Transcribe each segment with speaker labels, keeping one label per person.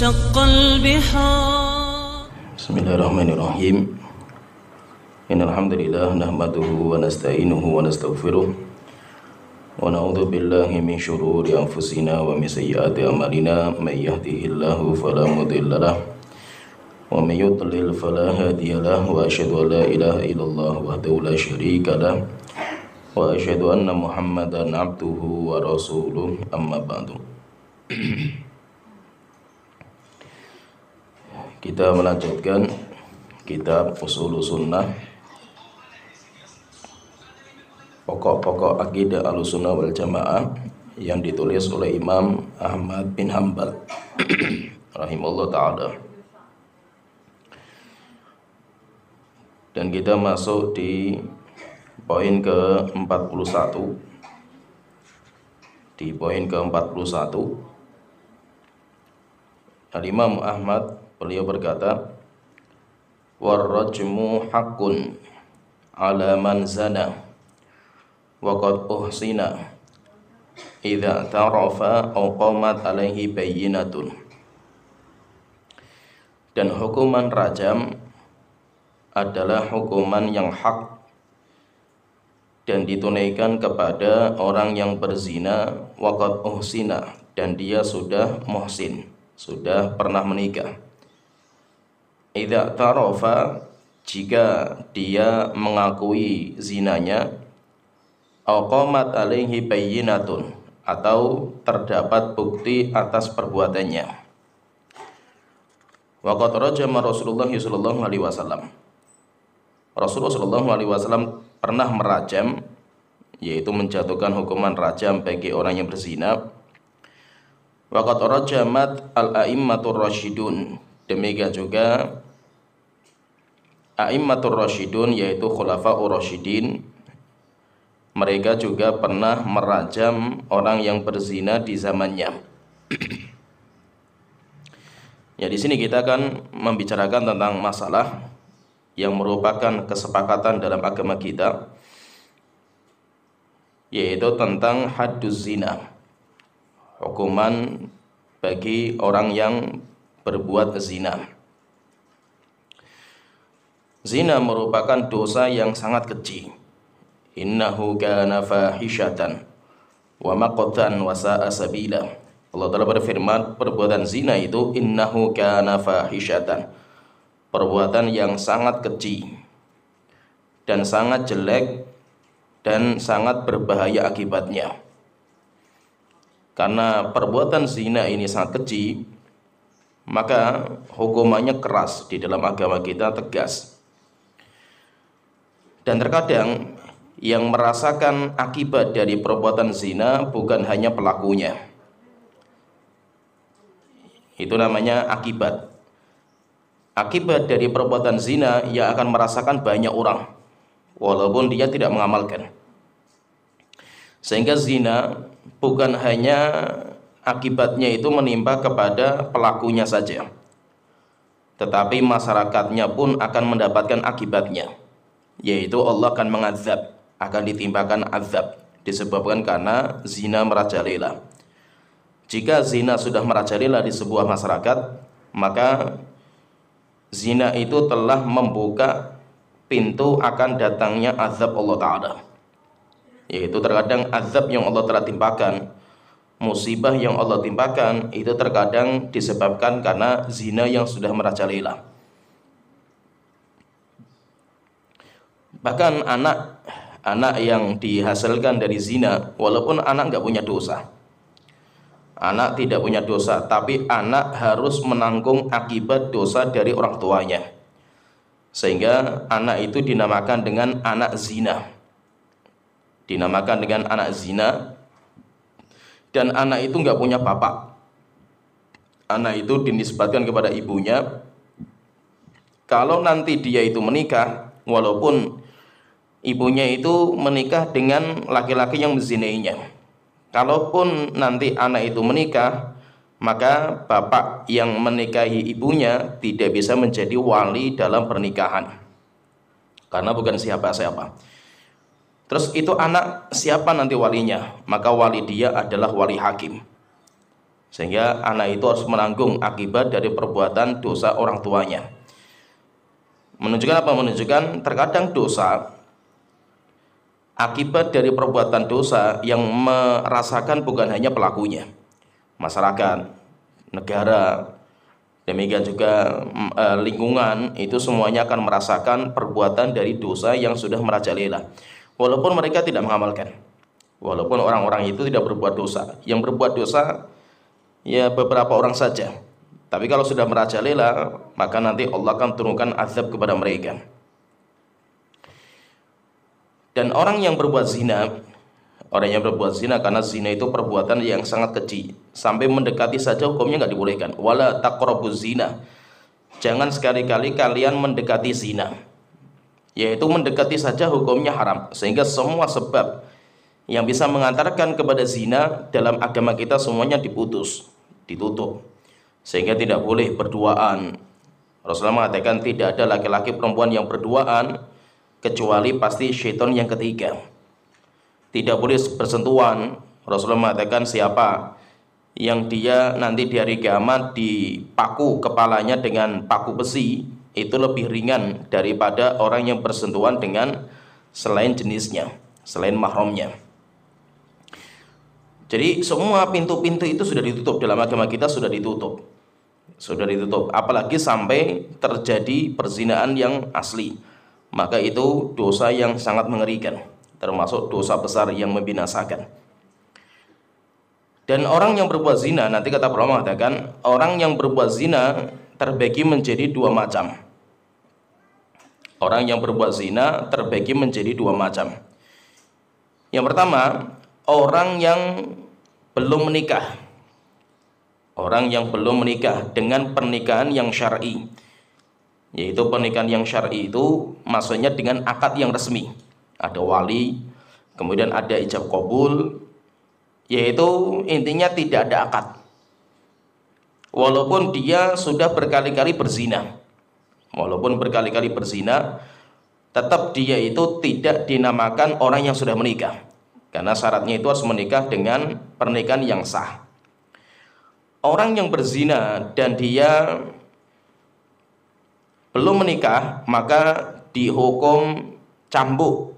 Speaker 1: وشق البحار.
Speaker 2: بسم الله الرحمن الرحيم. إن الحمد لله نحمده ونستعينه ونستغفره ونعوذ بالله من شرور أنفسنا ومن سيئات أعمالنا من يهده الله فلا مضل له ومن يضلل فلا هادي له وأشهد أن لا إله إلا الله وحده لا شريك له وأشهد أن محمدا عبده ورسوله أما بعد. Kita melanjutkan kitab Ushul Sunnah, pokok-pokok akidah Ahlussunnah wal Jamaah, yang ditulis oleh Imam Ahmad bin Hanbal rahimahullah ta'ala. Dan kita masuk di poin ke-41. Di poin ke-41 Al-Imam Ahmad, beliau berkata, warrajmu haqqun ala man zana wa qad uhsina idza tarafa aw qamat alaihi bayyinatun. Dan hukuman rajam adalah hukuman yang hak dan ditunaikan kepada orang yang berzina wa qad uhsina, dan dia sudah muhsin, sudah pernah menikah. Idza tarafa, jika dia mengakui zinanya, aw qamat alaihi bayyinatun, atau terdapat bukti atas perbuatannya. Wa qad rajama Rasulullah sallallahu alaihi wasallam. Rasulullah sallallahu alaihi wasallam pernah merajam, yaitu menjatuhkan hukuman rajam bagi orang yang berzina. Wa qad rajamat al-a'immatur rasyidun. Demikian juga a'immatur rasyidun, yaitu khulafaur rasyidin, mereka juga pernah merajam orang yang berzina di zamannya. Ya, di sini kita akan membicarakan tentang masalah yang merupakan kesepakatan dalam agama kita, yaitu tentang hadduz zina, hukuman bagi orang yang berbuat zina. Zina merupakan dosa yang sangat keji. Innahu kana fahishatan wa maqtan wa sa'a sabila. Allah Ta'ala berfirman, perbuatan zina itu innahu kana fahishatan, perbuatan yang sangat keji dan sangat jelek dan sangat berbahaya akibatnya. Karena perbuatan zina ini sangat keji, maka hukumannya keras di dalam agama kita, tegas. Dan terkadang yang merasakan akibat dari perbuatan zina bukan hanya pelakunya. Itu namanya akibat. Akibat dari perbuatan zina yang akan merasakan banyak orang, walaupun dia tidak mengamalkan. Sehingga zina bukan hanya akibatnya itu menimpa kepada pelakunya saja, tetapi masyarakatnya pun akan mendapatkan akibatnya, yaitu Allah akan mengazab, akan ditimpakan azab disebabkan karena zina merajalela. Jika zina sudah merajalela di sebuah masyarakat, maka zina itu telah membuka pintu akan datangnya azab Allah Ta'ala, yaitu terkadang azab yang Allah telah timpakan, musibah yang Allah timpakan, itu terkadang disebabkan karena zina yang sudah merajalela. Bahkan anak yang dihasilkan dari zina, walaupun anak nggak punya dosa, anak tidak punya dosa, tapi anak harus menanggung akibat dosa dari orang tuanya, sehingga anak itu dinamakan dengan anak zina. Dinamakan dengan anak zina. Dan anak itu nggak punya bapak. Anak itu dinisbatkan kepada ibunya. Kalau nanti dia itu menikah, walaupun ibunya itu menikah dengan laki-laki yang menzinainya, kalaupun nanti anak itu menikah, maka bapak yang menikahi ibunya tidak bisa menjadi wali dalam pernikahan, karena bukan siapa-siapa. Terus itu anak siapa nanti walinya? Maka wali dia adalah wali hakim. Sehingga anak itu harus menanggung akibat dari perbuatan dosa orang tuanya. Menunjukkan apa? Menunjukkan terkadang dosa, akibat dari perbuatan dosa yang merasakan bukan hanya pelakunya, masyarakat, negara, demikian juga lingkungan, itu semuanya akan merasakan perbuatan dari dosa yang sudah merajalela. Walaupun mereka tidak mengamalkan, walaupun orang-orang itu tidak berbuat dosa, yang berbuat dosa ya beberapa orang saja. Tapi kalau sudah merajalela, maka nanti Allah akan turunkan azab kepada mereka. Dan orang yang berbuat zina, karena zina itu perbuatan yang sangat keji, sampai mendekati saja hukumnya nggak dibolehkan. Wala taqrabuz zina, jangan sekali-kali kalian mendekati zina, yaitu mendekati saja hukumnya haram. Sehingga semua sebab yang bisa mengantarkan kepada zina dalam agama kita semuanya ditutup, sehingga tidak boleh berduaan. Rasulullah mengatakan tidak ada laki-laki perempuan yang berduaan kecuali pasti syaitan yang ketiga. Tidak boleh bersentuhan. Rasulullah mengatakan siapa yang dia nanti di hari kiamat dipaku kepalanya dengan paku besi, itu lebih ringan daripada orang yang bersentuhan dengan selain jenisnya, selain mahramnya. Jadi semua pintu-pintu itu sudah ditutup dalam agama kita, sudah ditutup. Apalagi sampai terjadi perzinaan yang asli, maka itu dosa yang sangat mengerikan, termasuk dosa besar yang membinasakan. Dan orang yang berbuat zina, nanti kata para ulama mengatakan, orang yang berbuat zina terbagi menjadi dua macam. Orang yang berbuat zina terbagi menjadi dua macam. Yang pertama, orang yang belum menikah. Orang yang belum menikah dengan pernikahan yang syar'i. Yaitu pernikahan yang syar'i itu maksudnya dengan akad yang resmi. Ada wali, kemudian ada ijab qabul, yaitu intinya tidak ada akad. Walaupun dia sudah berkali-kali berzina. Tetap dia itu tidak dinamakan orang yang sudah menikah. Karena syaratnya itu harus menikah dengan pernikahan yang sah. Orang yang berzina dan dia belum menikah, maka dihukum cambuk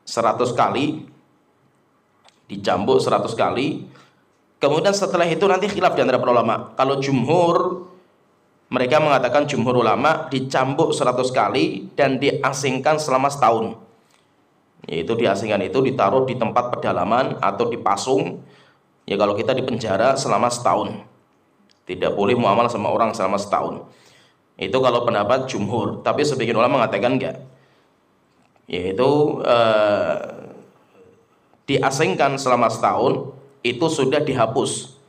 Speaker 2: 100 kali. Dicambuk 100 kali. Kemudian setelah itu nanti khilaf di antara para ulama. Kalau jumhur, mereka mengatakan jumhur ulama dicambuk 100 kali dan diasingkan selama setahun. Yaitu diasingkan itu ditaruh di tempat pedalaman atau dipasung. Ya kalau kita di penjara selama setahun, tidak boleh muamalah sama orang selama setahun. Itu kalau pendapat jumhur. Tapi sebagian ulama mengatakan enggak, yaitu diasingkan selama setahun itu sudah dihapus.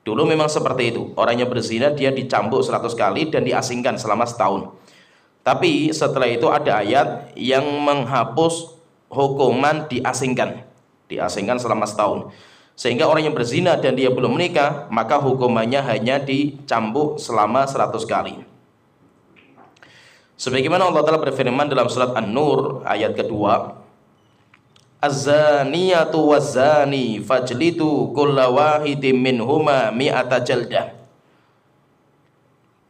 Speaker 2: Dulu memang seperti itu, orangnya berzina dia dicambuk 100 kali dan diasingkan selama setahun. Tapi setelah itu ada ayat yang menghapus hukuman diasingkan selama setahun. Sehingga orang yang berzina dan dia belum menikah, maka hukumannya hanya dicambuk selama 100 kali. Sebagaimana Allah Ta'ala berfirman dalam surat An-Nur ayat kedua, Az-zaniyatu waz-zani fajlidu kulla wahidin minhuma mi'ata jaldah.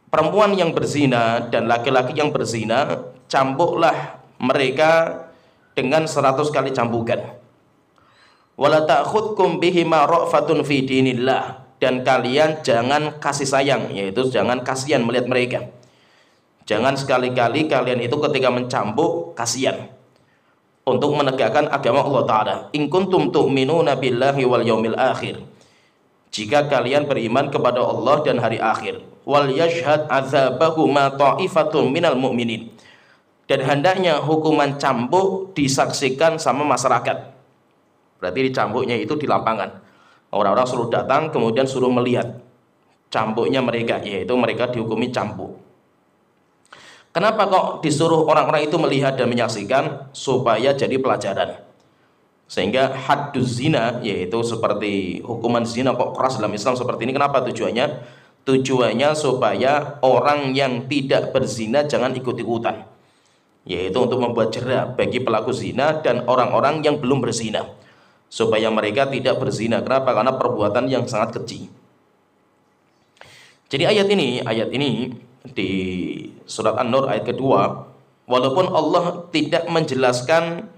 Speaker 2: Perempuan yang berzina dan laki-laki yang berzina, cambuklah mereka dengan 100 kali cambukan. Wala ta'khudkum bihima ra'fatun fi dinillah, dan kalian jangan kasih sayang, yaitu jangan kasihan melihat mereka. Jangan sekali-kali kalian itu ketika mencambuk kasihan, untuk menegakkan agama Allah Ta'ala. In kuntum tu'minuna billahi wal yaumil akhir, jika kalian beriman kepada Allah dan hari akhir. Wal yashhad adzabahuma ta'ifatun minal mu'minin, dan hendaknya hukuman cambuk disaksikan sama masyarakat. Berarti dicambuknya itu di lapangan. Orang-orang suruh datang kemudian suruh melihat cambuknya mereka, yaitu mereka dihukumi cambuk. Kenapa kok disuruh orang-orang itu melihat dan menyaksikan? Supaya jadi pelajaran. Sehingga hadduz zina, yaitu seperti hukuman zina kok keras dalam Islam seperti ini. Kenapa tujuannya? Tujuannya supaya orang yang tidak berzina jangan ikut-ikutan, yaitu untuk membuat jera bagi pelaku zina dan orang-orang yang belum berzina, supaya mereka tidak berzina. Kenapa? Karena perbuatan yang sangat keji. Jadi ayat ini di surat An-Nur ayat kedua, walaupun Allah tidak menjelaskan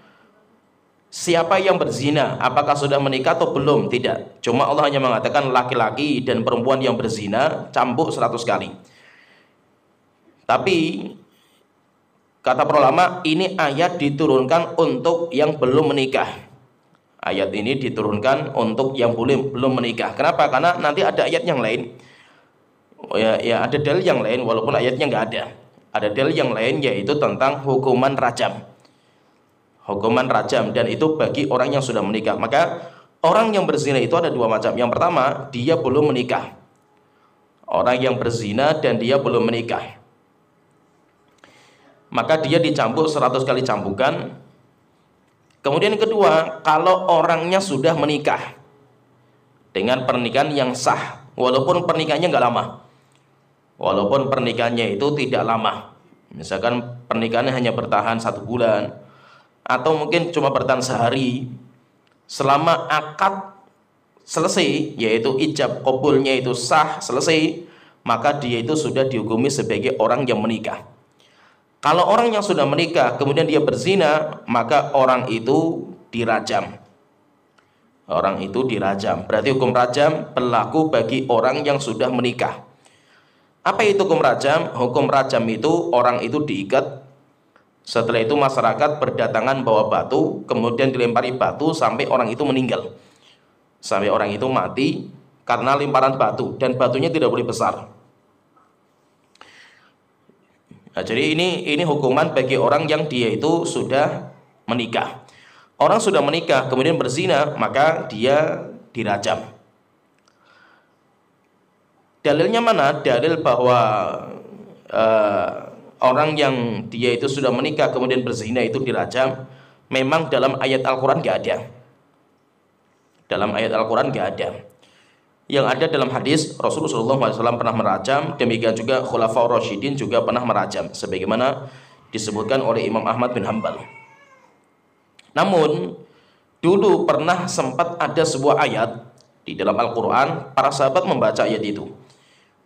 Speaker 2: siapa yang berzina, apakah sudah menikah atau belum, tidak. Cuma Allah hanya mengatakan laki-laki dan perempuan yang berzina cambuk 100 kali. Tapi kata para ulama, ini ayat diturunkan untuk yang belum menikah. Ayat ini diturunkan untuk yang belum menikah. Kenapa? Karena nanti ada ayat yang lain. Ya ada dalil yang lain walaupun ayatnya nggak ada. Ada dalil yang lain yaitu tentang hukuman rajam. Hukuman rajam, dan itu bagi orang yang sudah menikah. Maka orang yang berzina itu ada dua macam. Yang pertama, dia belum menikah. Orang yang berzina dan dia belum menikah, maka dia dicambuk 100 kali cambukan. Kemudian yang kedua, kalau orangnya sudah menikah dengan pernikahan yang sah, walaupun pernikahannya nggak lama, walaupun pernikahannya itu tidak lama, misalkan pernikahannya hanya bertahan 1 bulan atau mungkin cuma bertahan sehari, selama akad selesai, yaitu ijab qabulnya itu sah selesai, maka dia itu sudah dihukumi sebagai orang yang menikah. Kalau orang yang sudah menikah kemudian dia berzina, maka orang itu dirajam. Orang itu dirajam. Berarti hukum rajam berlaku bagi orang yang sudah menikah. Apa itu hukum rajam? Hukum rajam itu orang itu diikat. Setelah itu masyarakat berdatangan bawa batu, kemudian dilempari batu sampai orang itu meninggal. Sampai orang itu mati karena lemparan batu, dan batunya tidak boleh besar. Nah, jadi ini hukuman bagi orang yang dia itu sudah menikah. Orang sudah menikah kemudian berzina, maka dia dirajam. Dalilnya mana? Dalil bahwa orang yang dia itu sudah menikah kemudian berzina itu dirajam, memang dalam ayat Al-Quran gak ada. Dalam ayat Al-Quran gak ada. Yang ada dalam hadis, Rasulullah SAW pernah merajam, demikian juga Khulafaur Rasyidin juga pernah merajam, sebagaimana disebutkan oleh Imam Ahmad bin Hanbal. Namun dulu pernah sempat ada sebuah ayat di dalam Al-Quran, para sahabat membaca ayat itu,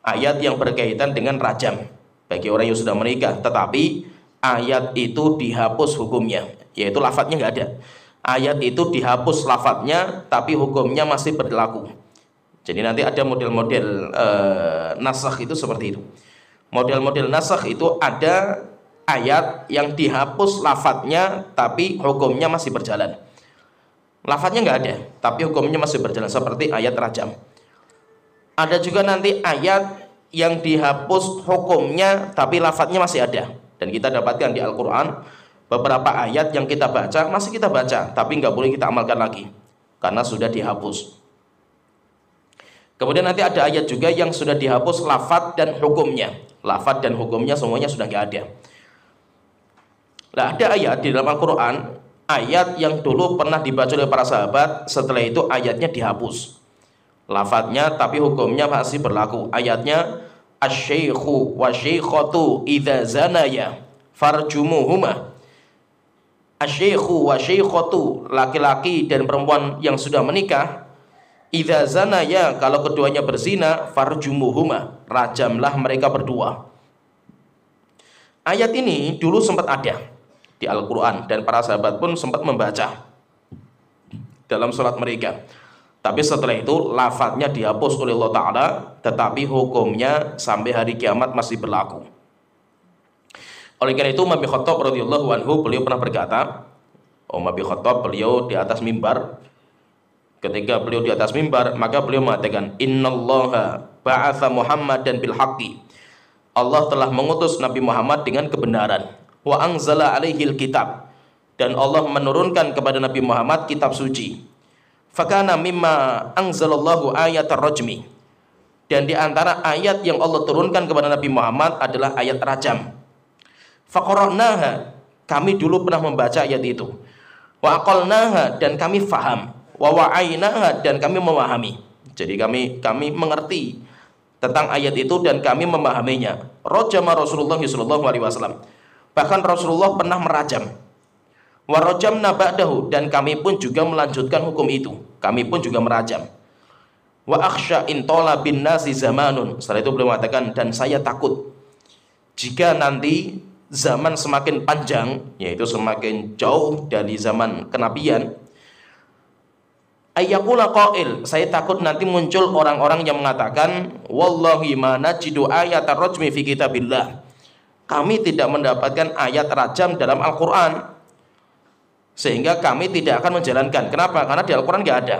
Speaker 2: ayat yang berkaitan dengan rajam bagi orang yang sudah menikah, tetapi ayat itu dihapus hukumnya, yaitu lafadznya nggak ada. Ayat itu dihapus lafadznya, tapi hukumnya masih berlaku. Jadi nanti ada model-model nasakh itu seperti itu. Model-model nasakh itu ada ayat yang dihapus lafadznya, tapi hukumnya masih berjalan. Lafadznya nggak ada, tapi hukumnya masih berjalan, seperti ayat rajam. Ada juga nanti ayat yang dihapus hukumnya, tapi lafadznya masih ada. Dan kita dapatkan di Al-Quran beberapa ayat yang kita baca, masih kita baca, tapi nggak boleh kita amalkan lagi karena sudah dihapus. Kemudian nanti ada ayat juga yang sudah dihapus lafadz dan hukumnya. Lafadz dan hukumnya semuanya sudah nggak ada. Nah, ada ayat di dalam Al-Quran, ayat yang dulu pernah dibaca oleh para sahabat, setelah itu ayatnya dihapus lafadznya, tapi hukumnya masih berlaku. Ayatnya, asy-syaikhu wasy-syaikhatu idza zanaya farjumuhuma. Asy-syaikhu wasy-syaikhatu, laki-laki dan perempuan yang sudah menikah, idza zanaya, kalau keduanya berzina, farjumuhuma, rajamlah mereka berdua. Ayat ini dulu sempat ada di Al-Quran, dan para sahabat pun sempat membaca dalam sholat mereka. Tapi setelah itu lafadznya dihapus oleh Allah Ta'ala, tetapi hukumnya sampai hari kiamat masih berlaku. Oleh karena itu Umar bin Khattab radhiyallahu anhu, beliau pernah berkata, Umar bin Khattab, beliau di atas mimbar. Ketika beliau di atas mimbar, maka beliau mengatakan, innallaha ba'atha Muhammadan bil haqqi, Allah telah mengutus Nabi Muhammad dengan kebenaran, wa anzala alaihil kitab, dan Allah menurunkan kepada Nabi Muhammad kitab suci. Fakana mimma anzalallahu ayat ar-rajmi, dan di antara ayat yang Allah turunkan kepada Nabi Muhammad adalah ayat rajam. Faqara'naha, kami dulu pernah membaca ayat itu. Wa aqalnaha, dan kami faham. Wa wa'ainaha, dan kami memahami. Jadi kami mengerti tentang ayat itu dan kami memahaminya. Rajama Rasulullah sallallahu alaihi wasallam, bahkan Rasulullah pernah merajam. Wa rajamna ba'dahu, dan kami pun juga melanjutkan hukum itu. Kami pun juga merajam. Wa akhsha in tola bin nasi zamanun. Setelah itu beliau mengatakan, dan saya takut jika nanti zaman semakin panjang, yaitu semakin jauh dari zaman kenabian, ayyakula qail, saya takut nanti muncul orang-orang yang mengatakan, wallahi ma najidu ayat ar-rajmi fi kitabillah, kami tidak mendapatkan ayat rajam dalam Al-Quran, sehingga kami tidak akan menjalankan. Kenapa? Karena di Al-Quran nggak ada.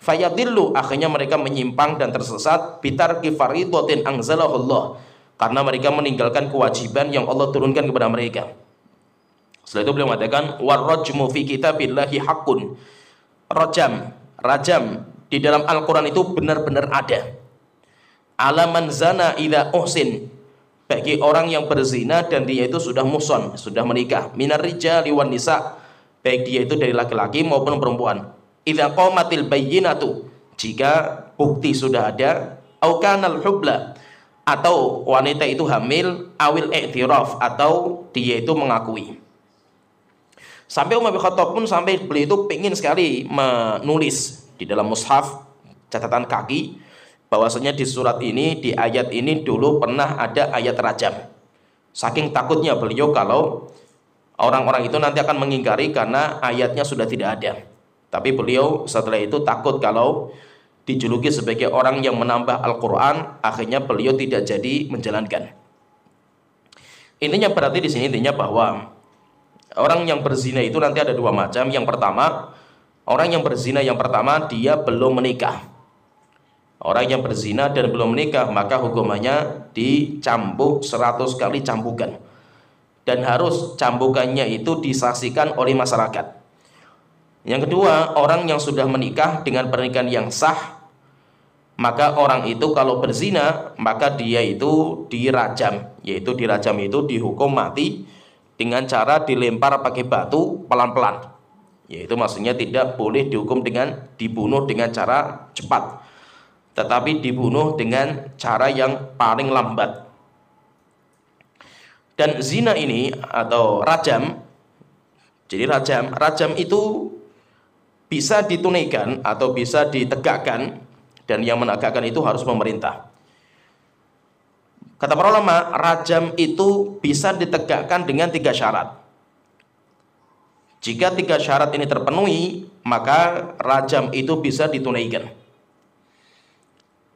Speaker 2: Fayadillu, akhirnya mereka menyimpang dan tersesat, bitarki faridatin anzalahullah, karena mereka meninggalkan kewajiban yang Allah turunkan kepada mereka. Setelah itu beliau mengatakan, warrajmu fi kitabillahi haqqun, rajam di dalam Al-Quran itu benar-benar ada. Alaman zana idza uhsin, bagi orang yang berzina dan dia itu sudah muhsan, sudah menikah, minar rijali wan nisa, baik dia itu dari laki-laki maupun perempuan. Idza qamatil bayyinatu, jika bukti sudah ada, au kanal hubla, atau wanita itu hamil, awil i'tiraf, atau dia itu mengakui. Sampai Umar bin Khattab pun sampai beliau itu pengen sekali menulis di dalam mushaf catatan kaki bahwasanya di surat ini, di ayat ini dulu pernah ada ayat rajam. Saking takutnya beliau kalau orang-orang itu nanti akan mengingkari karena ayatnya sudah tidak ada. Tapi beliau setelah itu takut kalau dijuluki sebagai orang yang menambah Al-Quran, akhirnya beliau tidak jadi menjalankan. Intinya berarti di sini intinya bahwa orang yang berzina itu nanti ada dua macam. Yang pertama, orang yang berzina yang pertama dia belum menikah. Orang yang berzina dan belum menikah, maka hukumannya dicambuk 100 kali cambukan. Dan harus cambukannya itu disaksikan oleh masyarakat. Yang kedua, orang yang sudah menikah dengan pernikahan yang sah, maka orang itu kalau berzina, maka dia itu dirajam. Yaitu dirajam itu dihukum mati dengan cara dilempar pakai batu pelan-pelan. Yaitu maksudnya tidak boleh dihukum dengan dibunuh dengan cara cepat, tetapi dibunuh dengan cara yang paling lambat. Dan zina ini atau rajam, jadi rajam itu bisa ditunaikan atau bisa ditegakkan, dan yang menegakkan itu harus pemerintah. Kata para ulama, rajam itu bisa ditegakkan dengan 3 syarat. Jika 3 syarat ini terpenuhi, maka rajam itu bisa ditunaikan.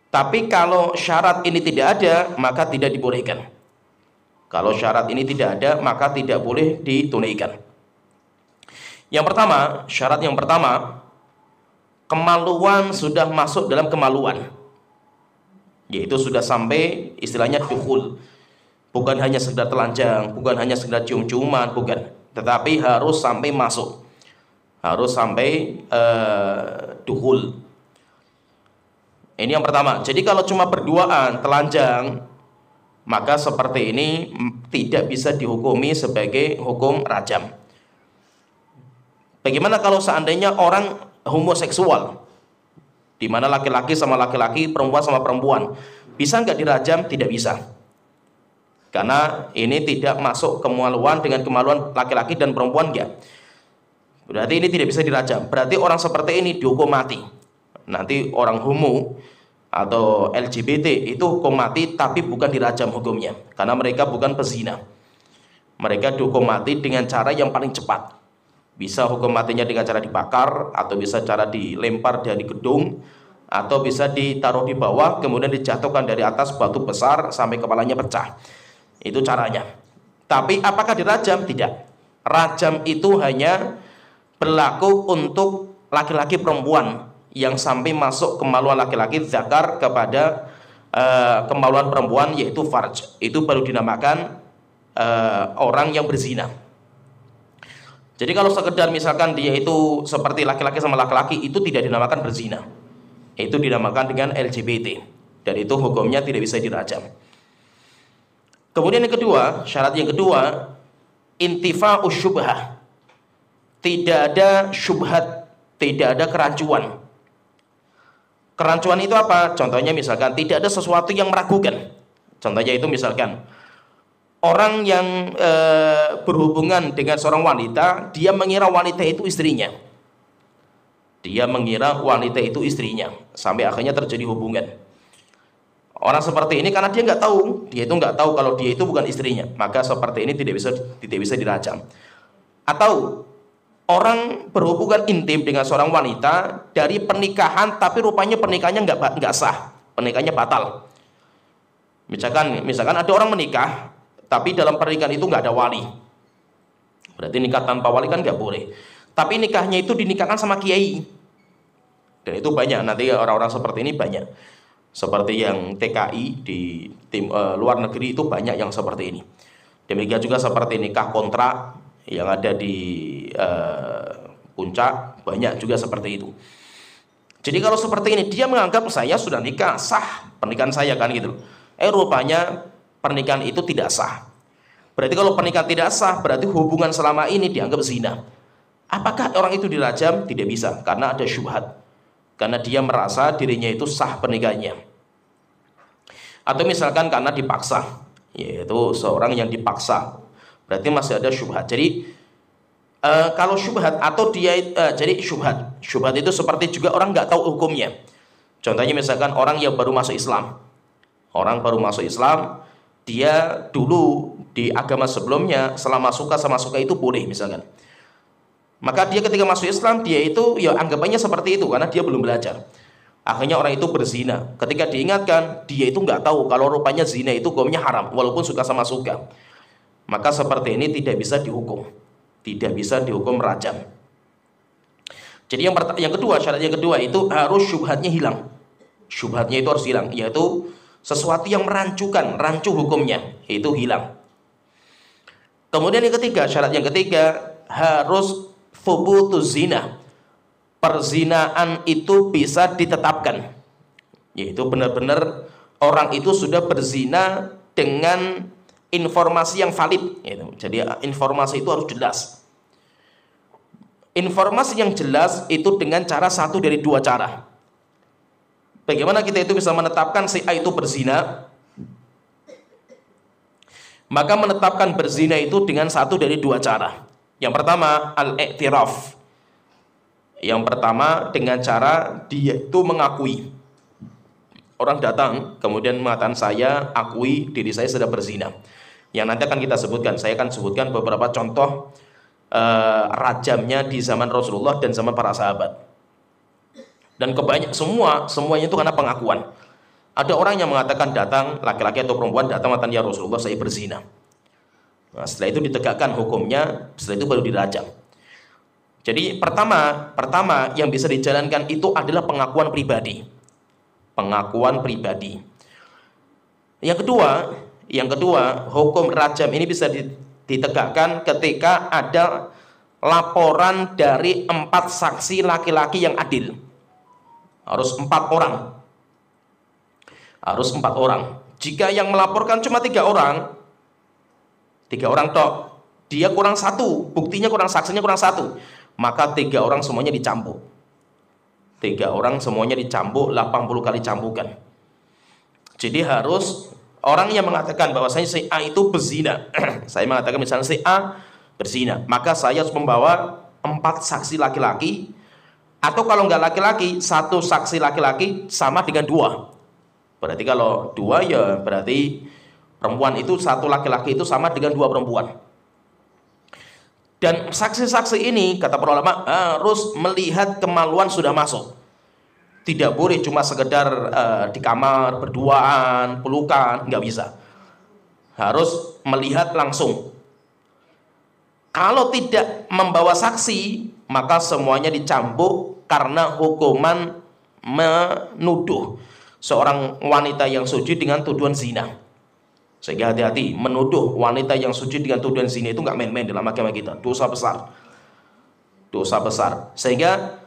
Speaker 2: Tapi kalau syarat ini tidak ada, maka tidak dibolehkan. Kalau syarat ini tidak ada, maka tidak boleh ditunaikan. Yang pertama, syarat yang pertama, kemaluan sudah masuk dalam kemaluan, yaitu sudah sampai istilahnya dukhul. Bukan hanya sekedar telanjang, bukan hanya sekedar cium-ciuman, bukan, tetapi harus sampai masuk, harus sampai dukhul. Ini yang pertama. Jadi kalau cuma berduaan, telanjang, maka seperti ini tidak bisa dihukumi sebagai hukum rajam. Bagaimana kalau seandainya orang homoseksual, di mana laki-laki sama laki-laki, perempuan sama perempuan, bisa nggak dirajam? Tidak bisa, karena ini tidak masuk kemaluan dengan kemaluan laki-laki dan perempuan, enggak. Berarti ini tidak bisa dirajam. Berarti orang seperti ini dihukum mati. Nanti orang homo atau LGBT itu hukum mati, tapi bukan dirajam hukumnya, karena mereka bukan pezina. Mereka dihukum mati dengan cara yang paling cepat. Bisa hukum matinya dengan cara dibakar, atau bisa cara dilempar dari gedung, atau bisa ditaruh di bawah kemudian dijatuhkan dari atas batu besar sampai kepalanya pecah. Itu caranya. Tapi apakah dirajam? Tidak. Rajam itu hanya berlaku untuk laki-laki perempuan yang sampai masuk kemaluan laki-laki zakar kepada kemaluan perempuan, yaitu farj. Itu baru dinamakan orang yang berzina. Jadi kalau sekedar misalkan dia itu seperti laki-laki sama laki-laki, itu tidak dinamakan berzina. Itu dinamakan dengan LGBT, dan itu hukumnya tidak bisa dirajam. Kemudian yang kedua, syarat yang kedua, intifa'us syubhah. Tidak ada syubhat, tidak ada kerancuan. Kerancuan itu apa? Contohnya misalkan tidak ada sesuatu yang meragukan. Contohnya itu misalkan orang yang berhubungan dengan seorang wanita, dia mengira wanita itu istrinya. Dia mengira wanita itu istrinya, sampai akhirnya terjadi hubungan. Orang seperti ini karena dia nggak tahu, dia itu nggak tahu kalau dia itu bukan istrinya, maka seperti ini tidak bisa dirajam. Atau orang berhubungan intim dengan seorang wanita dari pernikahan, tapi rupanya pernikahannya nggak sah, pernikahannya batal. Misalkan ada orang menikah, tapi dalam pernikahan itu nggak ada wali. Berarti nikah tanpa wali kan nggak boleh. Tapi nikahnya itu dinikahkan sama kiai. Dan itu banyak, nanti orang-orang seperti ini banyak. Seperti yang TKI di luar negeri itu banyak yang seperti ini. Demikian juga seperti nikah kontrak yang ada di Puncak, banyak juga seperti itu. Jadi kalau seperti ini, dia menganggap saya sudah nikah, sah pernikahan saya kan gitu. Rupanya pernikahan itu tidak sah. Berarti kalau pernikahan tidak sah, berarti hubungan selama ini dianggap zina. Apakah orang itu dirajam? Tidak bisa, karena ada syubhat. Karena dia merasa dirinya itu sah pernikahannya. Atau misalkan karena dipaksa, yaitu seorang yang dipaksa, berarti masih ada syubhat. Jadi kalau syubhat atau dia jadi syubhat itu seperti juga orang nggak tahu hukumnya. Contohnya misalkan orang yang baru masuk Islam, dia dulu di agama sebelumnya selama suka sama suka itu boleh misalkan. Maka dia ketika masuk Islam, dia itu ya anggapannya seperti itu karena dia belum belajar. Akhirnya orang itu berzina. Ketika diingatkan, dia itu nggak tahu kalau rupanya zina itu hukumnya haram walaupun suka sama suka. Maka seperti ini tidak bisa dihukum, rajam. Jadi yang kedua, syarat yang kedua itu harus syubhatnya hilang. Syubhatnya itu harus hilang, yaitu sesuatu yang rancu hukumnya itu hilang. Kemudian yang ketiga, syarat yang ketiga harus thubutuz zina. Perzinaan itu bisa ditetapkan, yaitu benar-benar orang itu sudah berzina dengan informasi yang valid, gitu. Jadi informasi itu harus jelas. Informasi yang jelas itu dengan cara satu dari dua cara. Bagaimana kita itu bisa menetapkan si A itu berzina? Maka menetapkan berzina itu dengan satu dari dua cara. Yang pertama, al-i'tiraf. Yang pertama dengan cara dia itu mengakui. Orang datang kemudian mengatakan saya akui diri saya sudah berzina. Yang nanti akan kita sebutkan, saya akan sebutkan beberapa contoh rajamnya di zaman Rasulullah dan zaman para sahabat. Dan semuanya itu karena pengakuan. Ada orang yang mengatakan datang, laki-laki atau perempuan datang mengatakan ya Rasulullah saya berzina. Nah, setelah itu ditegakkan hukumnya, setelah itu baru dirajam. Jadi pertama yang bisa dijalankan itu adalah pengakuan pribadi. Yang kedua, hukum rajam ini bisa ditegakkan ketika ada laporan dari 4 saksi laki-laki yang adil. Harus 4 orang. Jika yang melaporkan cuma 3 orang tok, dia kurang 1, buktinya kurang, saksinya kurang 1. Maka 3 orang semuanya dicambuk. 80 kali cambukan. Jadi harus orang yang mengatakan bahwasanya si A itu berzina. Saya mengatakan misalnya si A berzina, maka saya harus membawa 4 saksi laki-laki, atau kalau nggak laki-laki, 1 saksi laki-laki sama dengan 2. Berarti kalau 2 ya berarti perempuan itu 1 laki-laki itu sama dengan 2 perempuan. Dan saksi-saksi ini, kata para ulama, harus melihat kemaluan sudah masuk. Tidak boleh cuma sekedar di kamar, berduaan, pelukan, nggak bisa. Harus melihat langsung. Kalau tidak membawa saksi, maka semuanya dicambuk karena hukuman menuduh seorang wanita yang suci dengan tuduhan zina. Sehingga hati-hati, menuduh wanita yang suci dengan tuduhan zina itu nggak main-main dalam agama kita, dosa besar. Sehingga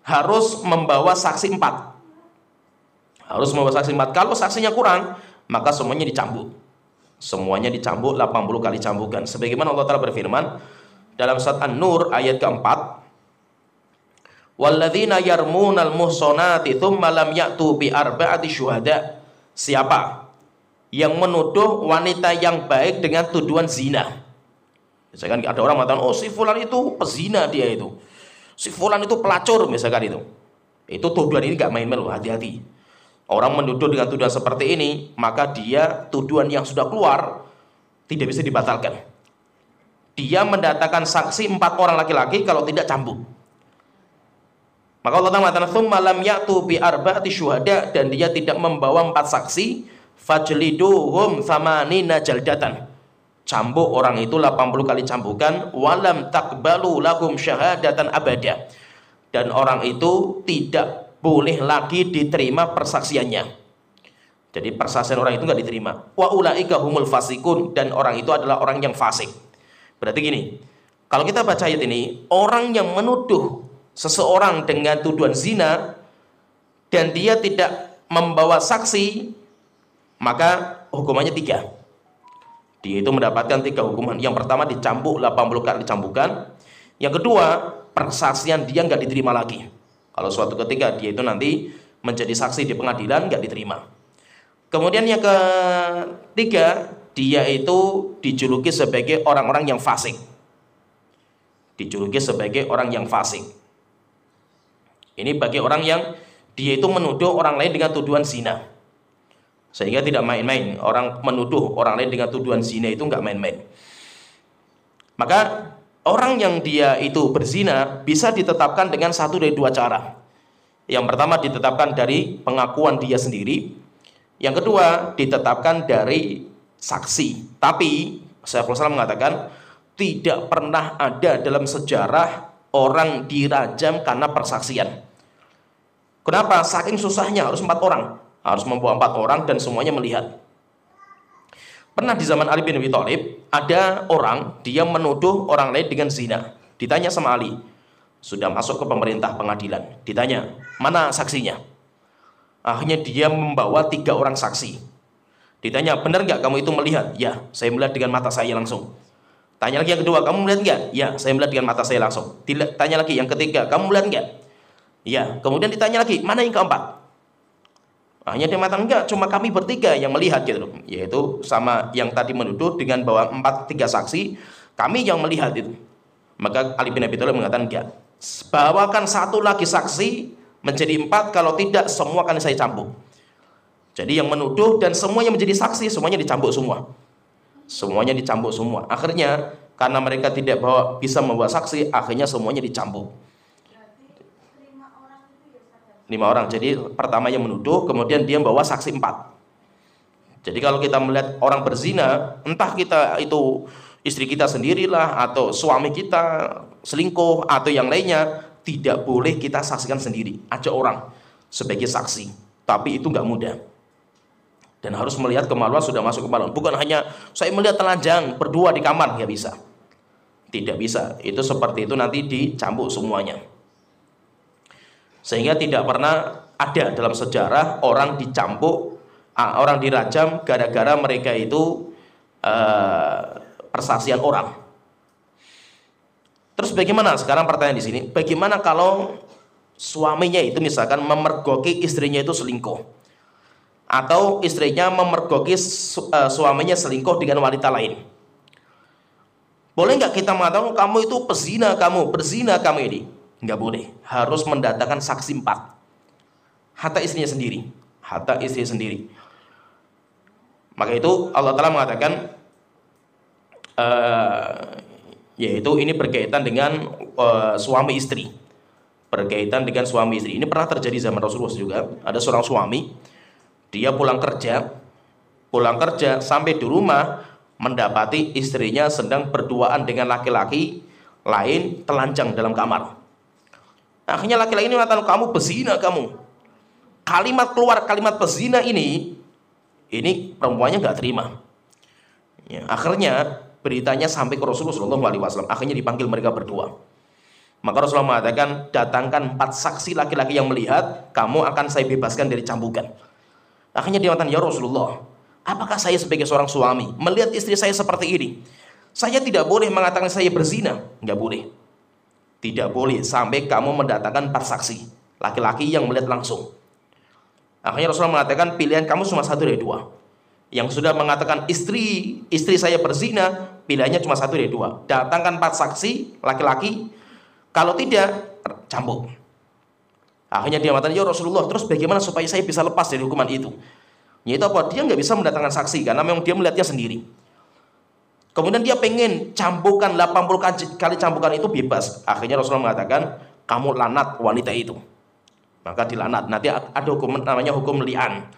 Speaker 2: harus membawa saksi 4. Kalau saksinya kurang, maka semuanya dicambuk. 80 kali cambukan. Sebagaimana Allah Ta'ala berfirman dalam surat An-Nur ayat keempat, walladzina yarmunal muhsonati thumma lam ya'tu bi arba'ati syuhada. Siapa yang menuduh wanita yang baik dengan tuduhan zina? Misalkan ada orang mengatakan, oh si fulan itu pezina dia itu. si fulan itu pelacur misalkan itu tuduhan ini nggak main-main loh, hati-hati. Orang menuduh dengan tuduhan seperti ini, maka dia tuduhan yang sudah keluar tidak bisa dibatalkan. Dia mendatangkan saksi 4 orang laki-laki, kalau tidak cambuk. Maka Allah mengatakan tsumma lam ya'tu bi arba'ati syuhada, dan dia tidak membawa 4 saksi, fajliduhum tsamanina jaldatan. Cambuk orang itu 80 kali cambukan, walam taqbalu lahum syahadatan abada. Dan orang itu tidak boleh lagi diterima persaksiannya. Jadi persaksian orang itu enggak diterima. Wa ulaika humul fasikun, dan orang itu adalah orang yang fasik. Berarti gini, kalau kita baca ayat ini, orang yang menuduh seseorang dengan tuduhan zina dan dia tidak membawa saksi, maka hukumannya 3. Dia itu mendapatkan 3 hukuman. Yang pertama dicambuk 80 kali cambukan. Yang kedua, persaksian dia nggak diterima lagi. Kalau suatu ketika dia itu nanti menjadi saksi di pengadilan, nggak diterima. Kemudian yang ketiga, dia itu dijuluki sebagai orang-orang yang fasik. Dijuluki sebagai orang yang fasik. Ini bagi orang yang dia itu menuduh orang lain dengan tuduhan zina. Sehingga tidak main-main. Orang menuduh orang lain dengan tuduhan zina itu nggak main-main. Maka orang yang dia itu berzina bisa ditetapkan dengan 1 dari 2 cara. Yang pertama ditetapkan dari pengakuan dia sendiri. Yang kedua ditetapkan dari saksi. Tapi Syekhul Islam mengatakan tidak pernah ada dalam sejarah orang dirajam karena persaksian. Kenapa? Saking susahnya, harus 4 orang. Harus membawa 4 orang dan semuanya melihat. Pernah di zaman Ali bin Abi Thalib, ada orang, dia menuduh orang lain dengan zina. Ditanya sama Ali, sudah masuk ke pemerintah pengadilan. Ditanya, mana saksinya? Akhirnya dia membawa 3 orang saksi. Ditanya, benar nggak kamu itu melihat? Ya, saya melihat dengan mata saya langsung. Tanya lagi yang kedua, kamu melihat nggak? Ya, saya melihat dengan mata saya langsung. Tanya lagi yang ketiga, kamu melihat nggak? Ya, kemudian ditanya lagi, mana yang keempat? Hanya dia mengatakan enggak, cuma kami bertiga yang melihat gitu loh. Yaitu sama yang tadi menuduh dengan bawa 3 saksi, kami yang melihat itu. Maka Ali bin Abi Thalib mengatakan enggak. Bawakan 1 lagi saksi menjadi 4, kalau tidak semua akan saya cambuk. Jadi yang menuduh dan semuanya menjadi saksi, semuanya dicambuk semua. Semuanya dicambuk semua. Akhirnya karena mereka tidak bisa membawa saksi, akhirnya semuanya dicambuk. 5 orang. Jadi pertama yang menuduh, kemudian dia membawa saksi 4. Jadi kalau kita melihat orang berzina, entah kita itu istri kita sendirilah, atau suami kita selingkuh, atau yang lainnya, tidak boleh kita saksikan sendiri. Ajak orang sebagai saksi. Tapi itu nggak mudah. Dan harus melihat kemaluan, sudah masuk kemaluan. Bukan hanya saya melihat telanjang berdua di kamar, nggak bisa. Tidak bisa. Itu seperti itu nanti dicambuk semuanya. Sehingga tidak pernah ada dalam sejarah orang dicambuk, orang dirajam gara-gara mereka itu persaksian orang. Terus bagaimana sekarang pertanyaan di sini? Bagaimana kalau suaminya itu misalkan memergoki istrinya itu selingkuh, atau istrinya memergoki suaminya selingkuh dengan wanita lain? Boleh nggak kita mengatakan kamu itu berzina kamu ini? Nggak boleh, harus mendatangkan saksi 4. Hatta istrinya sendiri. Maka itu Allah Ta'ala mengatakan yaitu ini berkaitan dengan suami istri. Berkaitan dengan suami istri. Ini pernah terjadi zaman Rasulullah juga. Ada seorang suami, dia pulang kerja sampai di rumah mendapati istrinya sedang berduaan dengan laki-laki lain telanjang dalam kamar. Akhirnya laki-laki ini mengatakan, kamu berzina kamu. Kalimat berzina ini perempuannya nggak terima. Ya, akhirnya beritanya sampai ke Rasulullah SAW. Akhirnya dipanggil mereka berdua. Maka Rasulullah mengatakan, datangkan 4 saksi laki-laki yang melihat, kamu akan saya bebaskan dari cambukan. Akhirnya dia mengatakan, ya Rasulullah, apakah saya sebagai seorang suami melihat istri saya seperti ini, saya tidak boleh mengatakan saya berzina? Nggak boleh. Tidak boleh sampai kamu mendatangkan 4 saksi laki-laki yang melihat langsung. Akhirnya Rasulullah mengatakan, pilihan kamu cuma 1 dari 2. Yang sudah mengatakan istri saya berzina, pilihannya cuma 1 dari 2. Datangkan 4 saksi laki-laki. Kalau tidak, cambuk. Akhirnya dia mengatakan, ya Rasulullah, terus bagaimana supaya saya bisa lepas dari hukuman itu? Yaitu apa? Dia nggak bisa mendatangkan saksi karena memang dia melihatnya sendiri. Kemudian dia pengen cambukan 80 kali cambukan itu bebas. Akhirnya Rasulullah mengatakan, kamu lanat wanita itu. Maka dilanat. Nanti ada hukum namanya hukum li'an.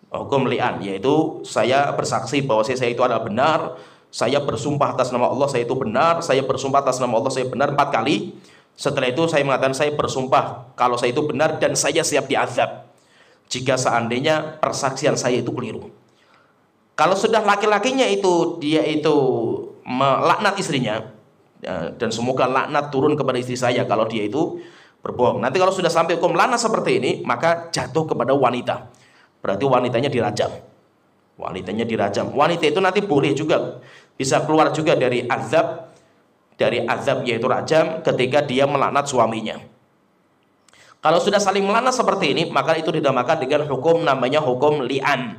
Speaker 2: Hukum li'an yaitu saya bersaksi bahwa saya itu adalah benar, saya bersumpah atas nama Allah saya itu benar, saya bersumpah atas nama Allah saya benar 4 kali. Setelah itu saya mengatakan saya bersumpah kalau saya itu benar dan saya siap diazab jika seandainya persaksian saya itu keliru. Kalau sudah laki-lakinya itu dia itu melaknat istrinya, dan semoga laknat turun kepada istri saya kalau dia itu berbohong. Nanti kalau sudah sampai hukum laknat seperti ini, maka jatuh kepada wanita. Berarti wanitanya dirajam. Wanitanya dirajam. Wanita itu nanti boleh juga bisa keluar juga dari azab yaitu rajam ketika dia melaknat suaminya. Kalau sudah saling melaknat seperti ini, maka itu dinamakan dengan hukum namanya hukum li'an.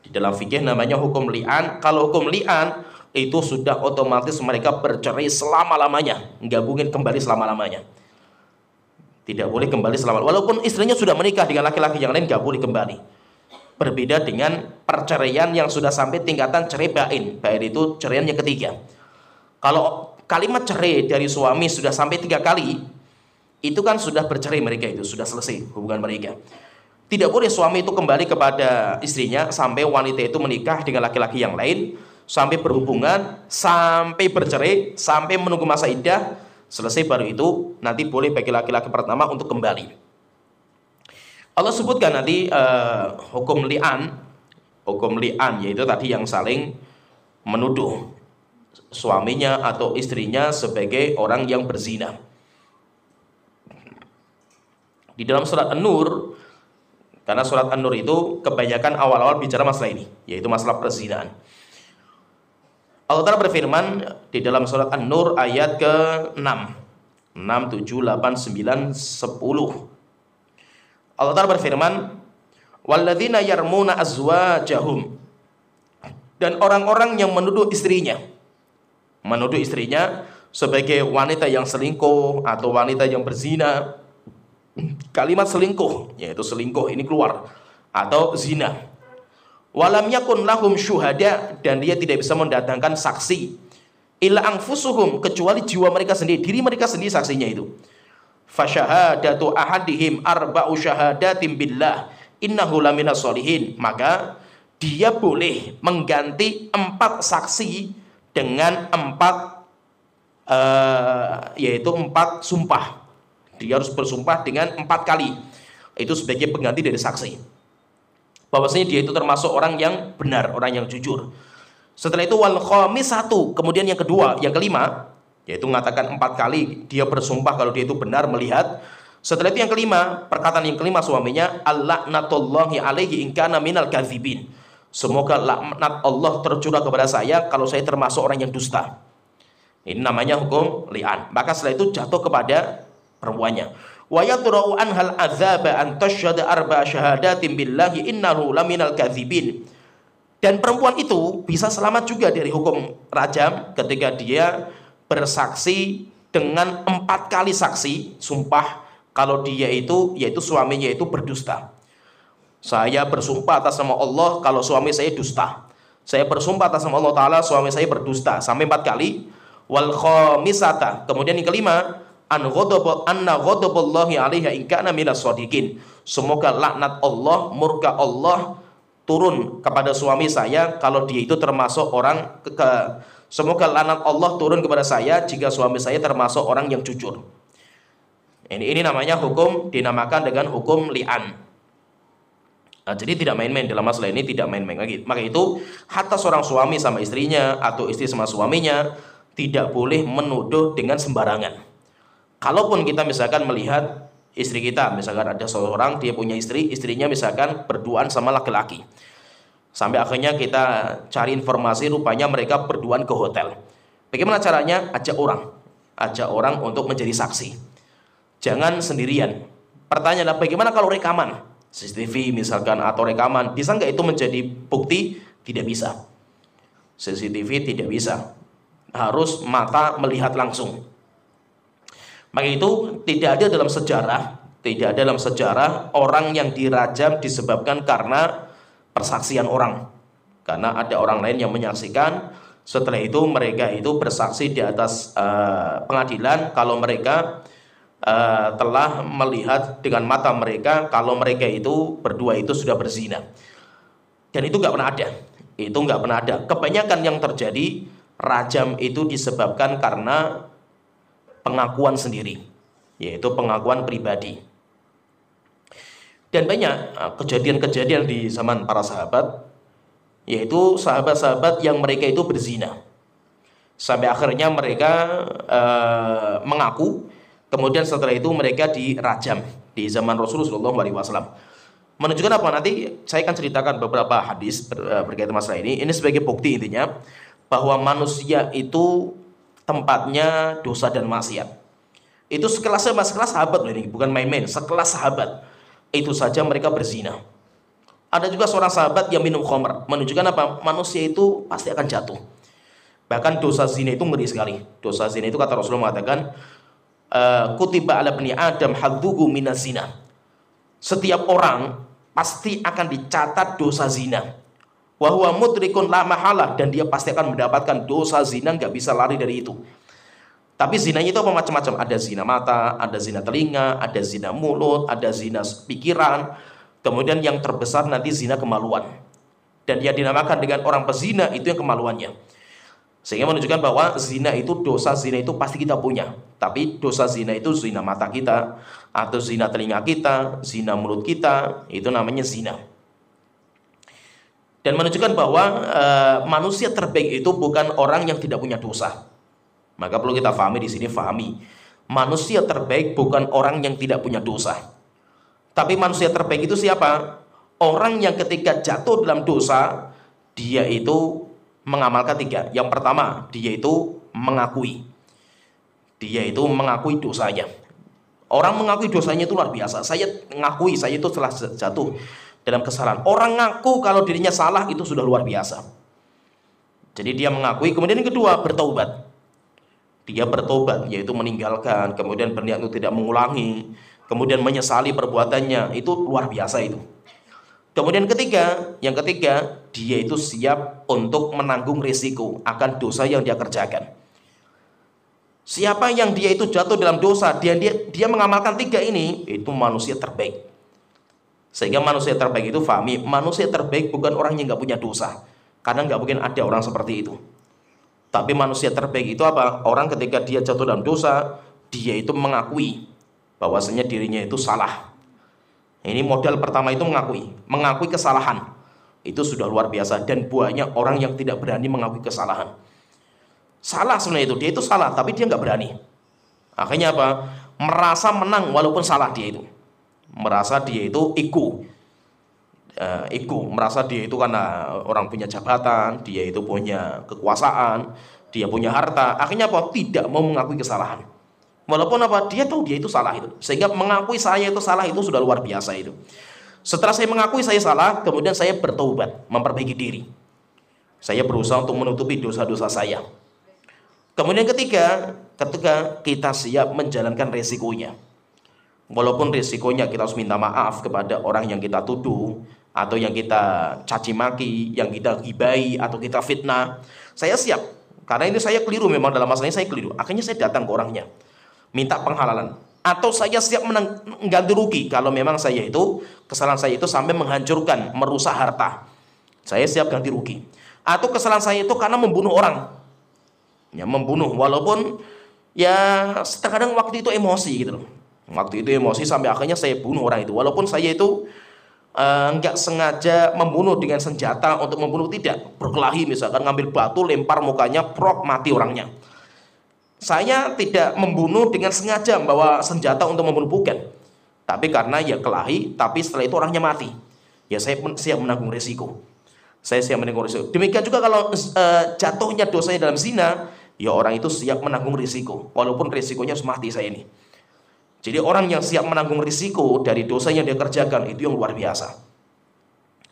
Speaker 2: Di dalam fikih namanya hukum li'an. Kalau hukum li'an itu sudah otomatis mereka bercerai selama-lamanya, nggak mungkin kembali selama-lamanya. Tidak boleh kembali selama-lamanya. Walaupun istrinya sudah menikah dengan laki-laki yang lain, nggak boleh kembali. Berbeda dengan perceraian yang sudah sampai tingkatan cerai bain. Bain itu ceraian yang ketiga. Kalau kalimat cerai dari suami sudah sampai 3 kali, itu kan sudah bercerai mereka, itu sudah selesai hubungan mereka. Tidak boleh suami itu kembali kepada istrinya sampai wanita itu menikah dengan laki-laki yang lain, sampai berhubungan, sampai bercerai, sampai menunggu masa iddah selesai, baru itu nanti boleh bagi laki-laki pertama untuk kembali. Allah sebutkan nanti hukum li'an yaitu tadi yang saling menuduh suaminya atau istrinya sebagai orang yang berzina. Di dalam surat An-Nur, karena surat An-Nur itu kebanyakan awal-awal bicara masalah ini, yaitu masalah perzinaan. Allah Ta'ala berfirman di dalam surat An-Nur ayat ke-6, 6, 7, 8, 9, 10. Allah Ta'ala berfirman, walladzina yarmuna azwajahum, dan orang-orang yang menuduh istrinya sebagai wanita yang selingkuh atau wanita yang berzina. Kalimat selingkuh, yaitu selingkuh ini keluar, atau zina. Walam yakun lahum syuhada, dan dia tidak bisa mendatangkan saksi illa anfusuhum, kecuali jiwa mereka sendiri, diri mereka sendiri saksinya itu. Fasyahadatu ahadihim arba'u syahadatin billah innahu laminas sholihin, maka dia boleh mengganti 4 saksi dengan 4 yaitu 4 sumpah. Dia harus bersumpah dengan 4 kali. Itu sebagai pengganti dari saksi. Bahwasanya dia itu termasuk orang yang benar, orang yang jujur. Setelah itu wal khamisatu, kemudian yang kedua, yang kelima, yaitu mengatakan 4 kali dia bersumpah kalau dia itu benar melihat. Setelah itu yang kelima, perkataan yang kelima suaminya, al-laknatullahi alaihi in kana minal kadzibin. Semoga laknat Allah tercurah kepada saya kalau saya termasuk orang yang dusta. Ini namanya hukum li'an. Maka setelah itu jatuh kepada perempuannya. Wa yadra'u anhal adzaba an tashhada arba'a syahadatin billahi innahu laminal kadzibin. Dan perempuan itu bisa selamat juga dari hukum rajam ketika dia bersaksi dengan 4 kali saksi sumpah kalau dia itu, yaitu suaminya itu berdusta. Saya bersumpah atas nama Allah kalau suami saya dusta. Saya bersumpah atas nama Allah Ta'ala suami saya berdusta, sampai 4 kali. Wal khamisata, kemudian yang kelima, anna ghadaballahi 'alaiha in kana minas shadiqin. Semoga laknat Allah, murka Allah turun kepada suami saya kalau dia itu termasuk orang semoga laknat Allah turun kepada saya jika suami saya termasuk orang yang jujur. Ini namanya hukum, dinamakan dengan hukum li'an. Nah, jadi tidak main-main dalam masalah ini, tidak main-main lagi. Maka itu hatta seorang suami sama istrinya atau istri sama suaminya tidak boleh menuduh dengan sembarangan. Kalaupun kita misalkan melihat istri kita, misalkan ada seorang dia punya istri, istrinya misalkan berduaan sama laki-laki. Sampai akhirnya kita cari informasi, rupanya mereka berduaan ke hotel. Bagaimana caranya? Ajak orang untuk menjadi saksi. Jangan sendirian. Pertanyaannya bagaimana kalau rekaman? CCTV misalkan atau rekaman, bisa nggak itu menjadi bukti? Tidak bisa. CCTV tidak bisa. Harus mata melihat langsung. Maka itu tidak ada dalam sejarah, tidak ada dalam sejarah orang yang dirajam disebabkan karena persaksian orang. Karena ada orang lain yang menyaksikan, setelah itu mereka itu bersaksi di atas pengadilan kalau mereka telah melihat dengan mata mereka kalau mereka itu berdua itu sudah berzina. Dan itu nggak pernah ada. Itu nggak pernah ada. Kebanyakan yang terjadi rajam itu disebabkan karena pengakuan sendiri, yaitu pengakuan pribadi. Dan banyak kejadian-kejadian di zaman para sahabat, yaitu sahabat-sahabat yang mereka itu berzina. Sampai akhirnya mereka mengaku, kemudian setelah itu mereka dirajam di zaman Rasulullah SAW. Menunjukkan apa? Nanti saya akan ceritakan beberapa hadis berkaitan masalah ini. Ini sebagai bukti intinya bahwa manusia itu tempatnya dosa dan maksiat. Itu sekelas sahabat loh ini, bukan main-main, sekelas sahabat. Itu saja mereka berzina. Ada juga seorang sahabat yang minum khamr. Menunjukkan apa? Manusia itu pasti akan jatuh. Bahkan dosa zina itu ngeri sekali. Dosa zina itu kata Rasulullah mengatakan, kutiba ala bani Adam hadzuhu minaz zina. Setiap orang pasti akan dicatat dosa zina. Wa huwa mudrikun la mahalah, dan dia pasti akan mendapatkan dosa zina, nggak bisa lari dari itu. Tapi zinanya itu apa? Macam-macam. Ada zina mata, ada zina telinga, ada zina mulut, ada zina pikiran. Kemudian yang terbesar nanti zina kemaluan. Dan yang dinamakan dengan orang pezina itu yang kemaluannya. Sehingga menunjukkan bahwa zina itu, dosa zina itu pasti kita punya. Tapi dosa zina itu zina mata kita, atau zina telinga kita, zina mulut kita, itu namanya zina. Dan menunjukkan bahwa manusia terbaik itu bukan orang yang tidak punya dosa. Maka perlu kita pahami di sini, manusia terbaik bukan orang yang tidak punya dosa. Tapi manusia terbaik itu siapa? Orang yang ketika jatuh dalam dosa, dia itu mengamalkan 3. Yang pertama, dia itu mengakui. Dia itu mengakui dosanya. Orang mengakui dosanya itu luar biasa. Saya mengakui saya itu telah jatuh dalam kesalahan. Orang ngaku kalau dirinya salah itu sudah luar biasa. Jadi dia mengakui. Kemudian yang kedua, bertaubat. Dia bertobat, yaitu meninggalkan, kemudian berniat untuk tidak mengulangi, kemudian menyesali perbuatannya. Itu luar biasa itu. Kemudian yang ketiga, dia itu siap untuk menanggung risiko akan dosa yang dia kerjakan. Siapa yang dia itu jatuh dalam dosa, dia mengamalkan 3 ini, itu manusia terbaik. Sehingga manusia terbaik itu, fahami, manusia terbaik bukan orang yang nggak punya dosa, karena nggak mungkin ada orang seperti itu. Tapi manusia terbaik itu apa? Orang ketika dia jatuh dalam dosa, dia itu mengakui bahwasanya dirinya itu salah. Ini modal pertama itu mengakui kesalahan. Itu sudah luar biasa, dan banyak orang yang tidak berani mengakui kesalahan. Salah sebenarnya itu, dia itu salah, tapi dia nggak berani. Akhirnya apa? Merasa menang walaupun salah dia itu. Merasa dia itu ego, merasa dia itu karena orang punya jabatan, dia itu punya kekuasaan, dia punya harta. Akhirnya apa? Tidak mau mengakui kesalahan. Walaupun apa? Dia tahu dia itu salah itu. Sehingga mengakui saya itu salah itu sudah luar biasa itu. Setelah saya mengakui saya salah, kemudian saya bertaubat, memperbaiki diri. Saya berusaha untuk menutupi dosa-dosa saya. Kemudian ketika kita siap menjalankan resikonya. Walaupun resikonya kita harus minta maaf kepada orang yang kita tuduh, atau yang kita caci maki, yang kita gibai, atau kita fitnah. Saya siap, karena ini saya keliru, memang dalam masalah ini saya keliru. Akhirnya saya datang ke orangnya, minta penghalalan. Atau saya siap mengganti rugi kalau memang saya itu, kesalahan saya itu sampai menghancurkan, merusak harta. Saya siap ganti rugi. Atau kesalahan saya itu karena membunuh orang. Ya, membunuh, walaupun ya terkadang waktu itu emosi gitu loh. Waktu itu emosi sampai akhirnya saya bunuh orang itu. Walaupun saya itu nggak sengaja membunuh dengan senjata untuk membunuh, tidak. Berkelahi misalkan, ngambil batu, lempar mukanya, prok, mati orangnya. Saya tidak membunuh dengan sengaja membawa senjata untuk membunuh, bukan. Tapi karena ya kelahi, tapi setelah itu orangnya mati. Ya saya siap menanggung risiko. Saya siap menanggung risiko. Demikian juga kalau jatuhnya dosanya dalam zina, ya orang itu siap menanggung risiko. Walaupun risikonya harus mati saya ini. Jadi orang yang siap menanggung risiko dari dosa yang dia kerjakan, itu yang luar biasa.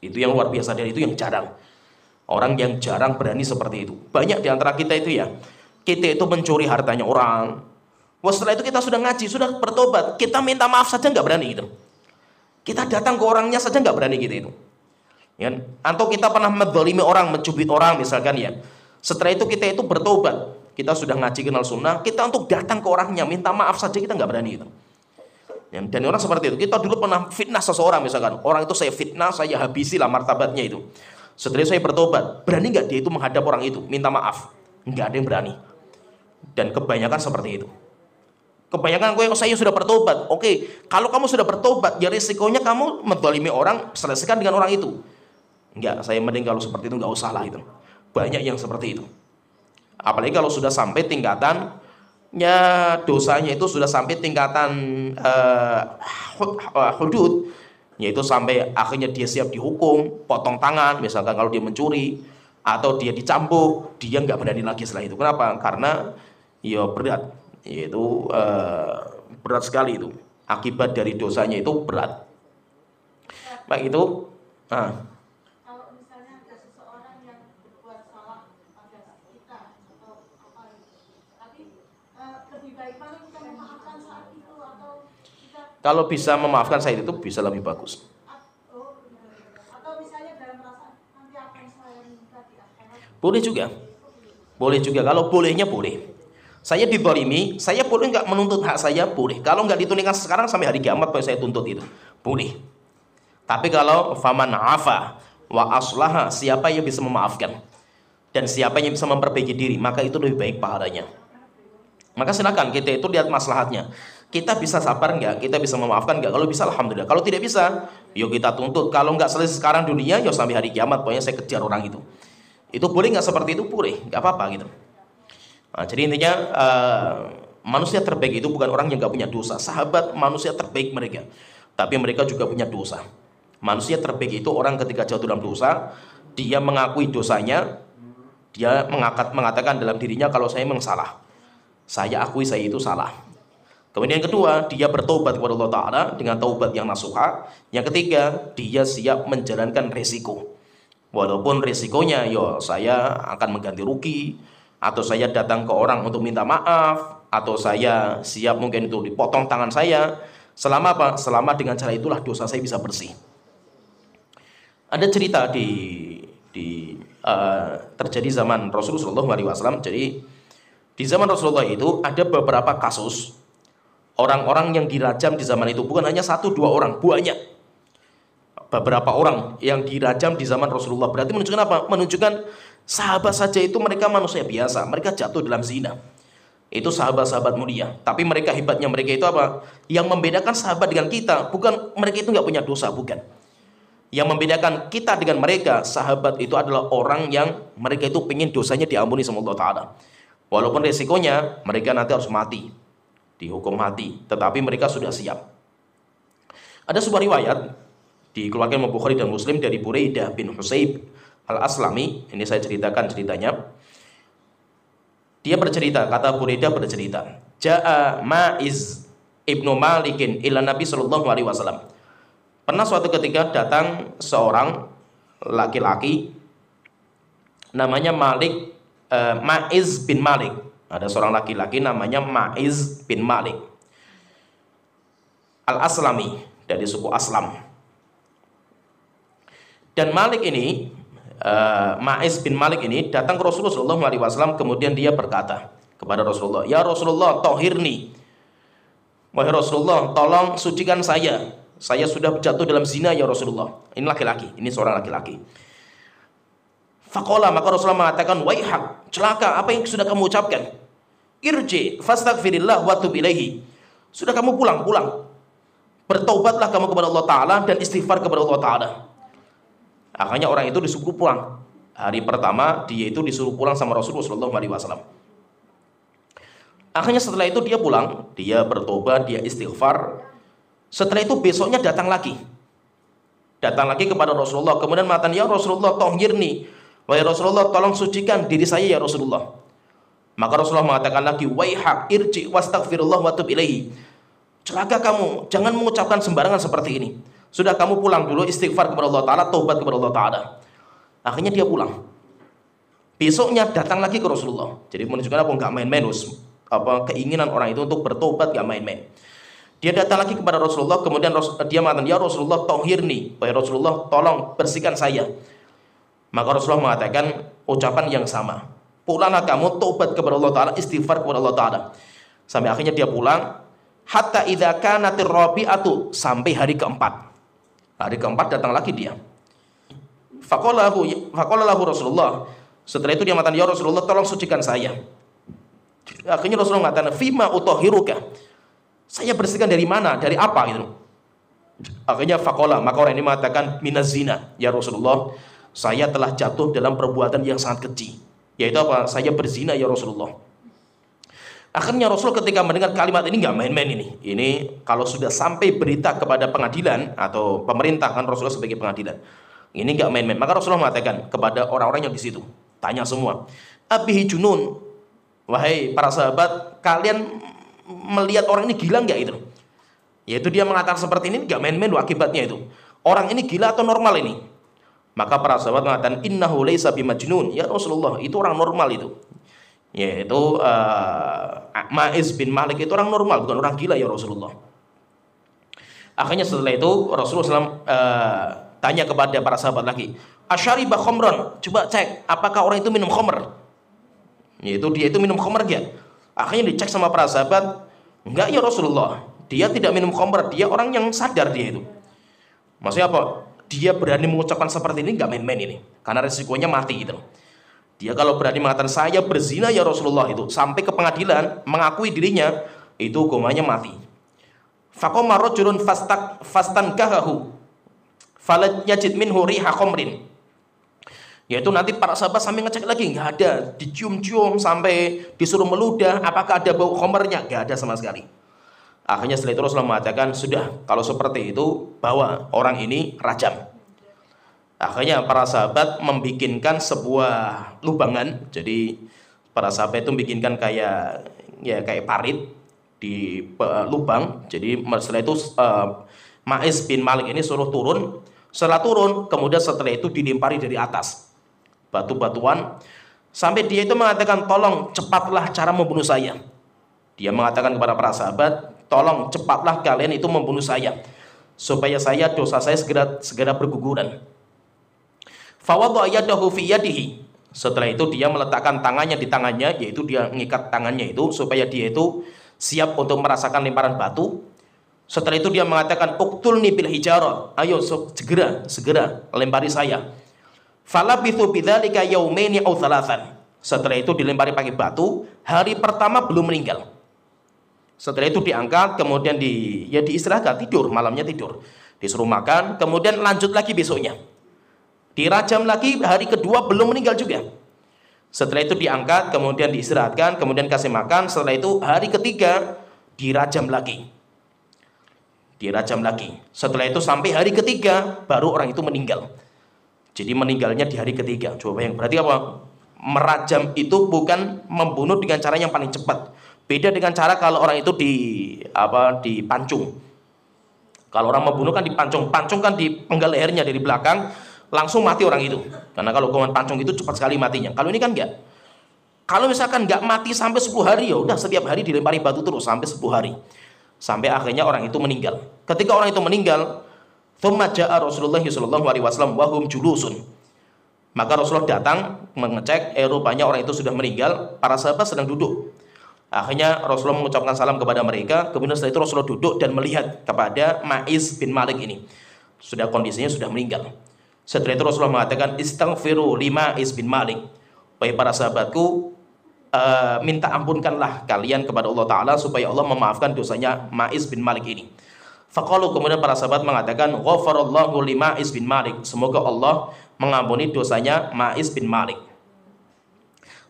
Speaker 2: Itu yang luar biasa, dan itu yang jarang. Orang yang jarang berani seperti itu. Banyak di antara kita itu ya, kita itu mencuri hartanya orang, Wah, setelah itu kita sudah ngaji, sudah bertobat, kita minta maaf saja nggak berani gitu. Kita datang ke orangnya saja nggak berani gitu itu. Ya, atau kita pernah menzalimi orang, mencubit orang misalkan ya. Setelah itu kita itu bertobat, kita sudah ngaji kenal sunnah, kita untuk datang ke orangnya minta maaf saja kita nggak berani gitu. Ya, dan orang seperti itu. Kita dulu pernah fitnah seseorang misalkan, orang itu saya fitnah, saya habisi lah martabatnya itu. Setelah itu saya bertobat, berani nggak dia itu menghadap orang itu minta maaf? Nggak ada yang berani. Dan kebanyakan seperti itu. Kebanyakan saya sudah bertobat. Oke, kalau kamu sudah bertobat, ya risikonya kamu menzalimi orang, selesaikan dengan orang itu. Enggak, saya mending kalau seperti itu nggak usah lah itu. Banyak yang seperti itu. Apalagi kalau sudah sampai tingkatan dosanya itu sudah sampai tingkatan hudud, yaitu sampai akhirnya dia siap dihukum, potong tangan, misalkan kalau dia mencuri atau dia dicambuk, dia nggak berani lagi setelah itu. Kenapa? Karena ya berat, yaitu berat sekali itu. Akibat dari dosanya itu berat. Baik itu. Kalau bisa memaafkan saat itu bisa lebih bagus. Boleh juga. Boleh juga. Kalau bolehnya boleh. Saya dizalimi, saya boleh nggak menuntut hak saya? Boleh. Kalau nggak ditunaikan sekarang sampai hari kiamat, saya tuntut itu. Boleh. Tapi kalau faman afa wa aslaha, siapa yang bisa memaafkan dan siapa yang bisa memperbaiki diri, maka itu lebih baik pahalanya. Maka silakan kita itu lihat maslahatnya. Kita bisa sabar nggak? Kita bisa memaafkan nggak? Kalau bisa, alhamdulillah. Kalau tidak bisa, yuk kita tuntut. Kalau nggak selesai sekarang dunia, yuk sampai hari kiamat. Pokoknya saya kejar orang itu. Itu boleh nggak seperti itu? Boleh, nggak apa-apa gitu. Nah, jadi intinya manusia terbaik itu bukan orang yang nggak punya dosa. Sahabat manusia terbaik mereka, tapi mereka juga punya dosa. Manusia terbaik itu orang ketika jatuh dalam dosa, dia mengakui dosanya, dia mengatakan dalam dirinya kalau saya memang salah. Saya akui saya itu salah. Kemudian yang kedua, dia bertobat kepada Allah Ta'ala dengan taubat yang nasuha. Yang ketiga, dia siap menjalankan resiko. Walaupun resikonya, saya akan mengganti rugi, atau saya datang ke orang untuk minta maaf, atau saya siap mungkin itu dipotong tangan saya. Selama apa? Selama dengan cara itulah dosa saya bisa bersih. Ada cerita terjadi zaman Rasulullah SAW. Jadi di zaman Rasulullah itu ada beberapa kasus orang-orang yang dirajam di zaman itu, bukan hanya 1-2 orang, banyak. Beberapa orang yang dirajam di zaman Rasulullah. Berarti menunjukkan apa? Menunjukkan sahabat saja itu mereka manusia biasa, mereka jatuh dalam zina. Itu sahabat-sahabat mulia. Tapi mereka hebatnya mereka itu apa? Yang membedakan sahabat dengan kita, bukan mereka itu nggak punya dosa, bukan. Yang membedakan kita dengan mereka, sahabat itu adalah orang yang mereka itu pengen dosanya diampuni sama Allah Ta'ala. Walaupun resikonya mereka nanti harus mati, dihukum mati, tetapi mereka sudah siap. Ada sebuah riwayat dikeluarkan oleh Bukhari dan Muslim dari Buraidah bin Husayb al-Aslami. Ini saya ceritakan ceritanya. Dia bercerita, kata Buraidah bercerita, Ja'a Ma'iz ibnu Malikin ila Nabi sallallahu alaihi wasallam. Pernah suatu ketika datang seorang laki-laki namanya Ma'iz bin Malik. Ada seorang laki-laki namanya Ma'iz bin Malik Al-Aslami, dari suku Aslam. Dan Malik ini, Ma'iz bin Malik ini datang ke Rasulullah SAW. Kemudian dia berkata kepada Rasulullah, "Ya Rasulullah, tohirni. Wahai Rasulullah, tolong sucikan saya. Saya sudah jatuh dalam zina ya Rasulullah." Ini laki-laki, ini seorang laki-laki. Faqala, maka Rasulullah mengatakan, "Waihak, celaka, apa yang sudah kamu ucapkan? Irji fastaghfirillah wa tub ilaihi." Sudah kamu pulang. Bertaubatlah kamu kepada Allah Ta'ala dan istighfar kepada Allah Ta'ala. Akhirnya orang itu disuruh pulang. Hari pertama dia itu disuruh pulang sama Rasulullah SAW. Akhirnya setelah itu dia pulang, dia bertobat, dia istighfar. Setelah itu besoknya datang lagi kepada Rasulullah. Kemudian mengatakan, "Ya Rasulullah, tohirni. Wahai Rasulullah, tolong sucikan diri saya ya Rasulullah." Maka Rasulullah mengatakan lagi, "Waihak, irji wastaghfirullah wa tub ilaihi." Celaka kamu, jangan mengucapkan sembarangan seperti ini. Sudah kamu pulang dulu, istighfar kepada Allah Ta'ala, taubat kepada Allah Ta'ala. Akhirnya dia pulang. Besoknya datang lagi ke Rasulullah. Jadi menunjukkan apa? Enggak main-main, keinginan orang itu untuk bertobat gak main-main. Dia datang lagi kepada Rasulullah, kemudian dia mengatakan, ya Rasulullah, tohirni, wahai Rasulullah, tolong bersihkan saya. Maka Rasulullah mengatakan ucapan yang sama, pulanglah kamu tobat kepada Allah Ta'ala, istighfar kepada Allah Ta'ala. Sampai akhirnya dia pulang, hatta idza kanatir rabi'atu, sampai hari keempat. Hari keempat datang lagi dia. Faqala lahu Rasulullah, setelah itu dia mengatakan, ya Rasulullah, tolong sucikan saya. Akhirnya Rasulullah mengatakan, fima utahhiruka, saya bersihkan dari mana, dari apa gitu. Akhirnya faqala, maka orang ini mengatakan, minaz zina, ya Rasulullah, saya telah jatuh dalam perbuatan yang sangat keji, yaitu apa? Saya berzina ya Rasulullah. Akhirnya Rasul ketika mendengar kalimat ini nggak main-main ini. Ini kalau sudah sampai berita kepada pengadilan atau pemerintah, kan Rasulullah sebagai pengadilan. Ini nggak main-main. Maka Rasulullah mengatakan kepada orang-orang yang di situ, tanya semua, abihi junun, wahai para sahabat, kalian melihat orang ini gila nggak itu? Yaitu dia mengatakan seperti ini nggak main-main loh akibatnya itu. Orang ini gila atau normal ini? Maka para sahabat mengatakan, innahu laisa bimajnun, ya Rasulullah, itu orang normal itu. Yaitu Ma'iz bin Malik itu orang normal, bukan orang gila ya Rasulullah. Akhirnya setelah itu Rasulullah SAW tanya kepada para sahabat lagi, asyariba khomron, coba cek apakah orang itu minum khomer. Yaitu dia itu minum khomer ya. Akhirnya dicek sama para sahabat, enggak ya Rasulullah, dia tidak minum khomer, dia orang yang sadar dia itu. Maksudnya apa? Dia berani mengucapkan seperti ini, enggak main-main ini, karena resikonya mati gitu. Dia kalau berani mengatakan saya berzina ya Rasulullah, itu sampai ke pengadilan mengakui dirinya, itu hukumannya mati. Faqama rajulun fastankahahu falat yajid minhu riha khamrin. Yaitu nanti para sahabat sampai ngecek lagi, nggak ada, dicium-cium sampai disuruh meludah, apakah ada bau khamrnya? Nggak ada sama sekali. Akhirnya setelah itu Rasulullah mengatakan, sudah, kalau seperti itu bawa orang ini rajam. Akhirnya para sahabat membikinkan sebuah lubangan. Jadi para sahabat itu membikinkan kayak parit di lubang. Jadi setelah itu Ma'iz bin Malik ini suruh turun. Setelah turun, kemudian setelah itu dilimpari dari atas batu-batuan, sampai dia itu mengatakan, tolong cepatlah cara membunuh saya. Dia mengatakan kepada para sahabat, tolong cepatlah kalian itu membunuh saya, supaya dosa saya segera berguguran. Fawadha yadahu fi yadihi. Setelah itu dia meletakkan tangannya di tangannya, yaitu dia mengikat tangannya itu supaya dia itu siap untuk merasakan lemparan batu. Setelah itu dia mengatakan, uqtulni bil hijarah, ayo segera lempari saya. Falabithu bidzalika yaumaini aw thalathan. Setelah itu dilempari pakai batu, hari pertama belum meninggal. Setelah itu diangkat, kemudian diistirahatkan, tidur, malamnya tidur. Disuruh makan, kemudian lanjut lagi besoknya. Dirajam lagi, hari kedua belum meninggal juga. Setelah itu diangkat, kemudian diistirahatkan, kemudian kasih makan. Setelah itu hari ketiga dirajam lagi. Setelah itu sampai hari ketiga baru orang itu meninggal. Jadi meninggalnya di hari ketiga. Coba yang berarti apa? Merajam itu bukan membunuh dengan cara yang paling cepat. Beda dengan cara kalau orang itu dipancung. Kalau orang membunuh kan dipancung kan di penggal lehernya dari belakang, langsung mati orang itu. Karena kalau hukuman pancung itu cepat sekali matinya. Kalau ini kan enggak. Kalau misalkan enggak mati sampai 10 hari, ya udah setiap hari dilempari batu terus sampai 10 hari. Sampai akhirnya orang itu meninggal. Ketika orang itu meninggal, thumma ja'a Rasulullah sallallahu alaihi wasallam wa hum julusun. Maka Rasulullah datang mengecek, rupanya orang itu sudah meninggal, para sahabat sedang duduk. Akhirnya Rasulullah mengucapkan salam kepada mereka, kemudian setelah itu Rasulullah duduk dan melihat kepada Ma'iz bin Malik ini. Sudah kondisinya sudah meninggal. Setelah itu Rasulullah mengatakan, istaghfiru li Ma'iz bin Malik. Wahai para sahabatku, minta ampunkanlah kalian kepada Allah Ta'ala supaya Allah memaafkan dosanya Ma'iz bin Malik ini. Faqalu, kemudian para sahabat mengatakan, ghafarallahu li Ma'iz bin Malik, semoga Allah mengampuni dosanya Ma'iz bin Malik.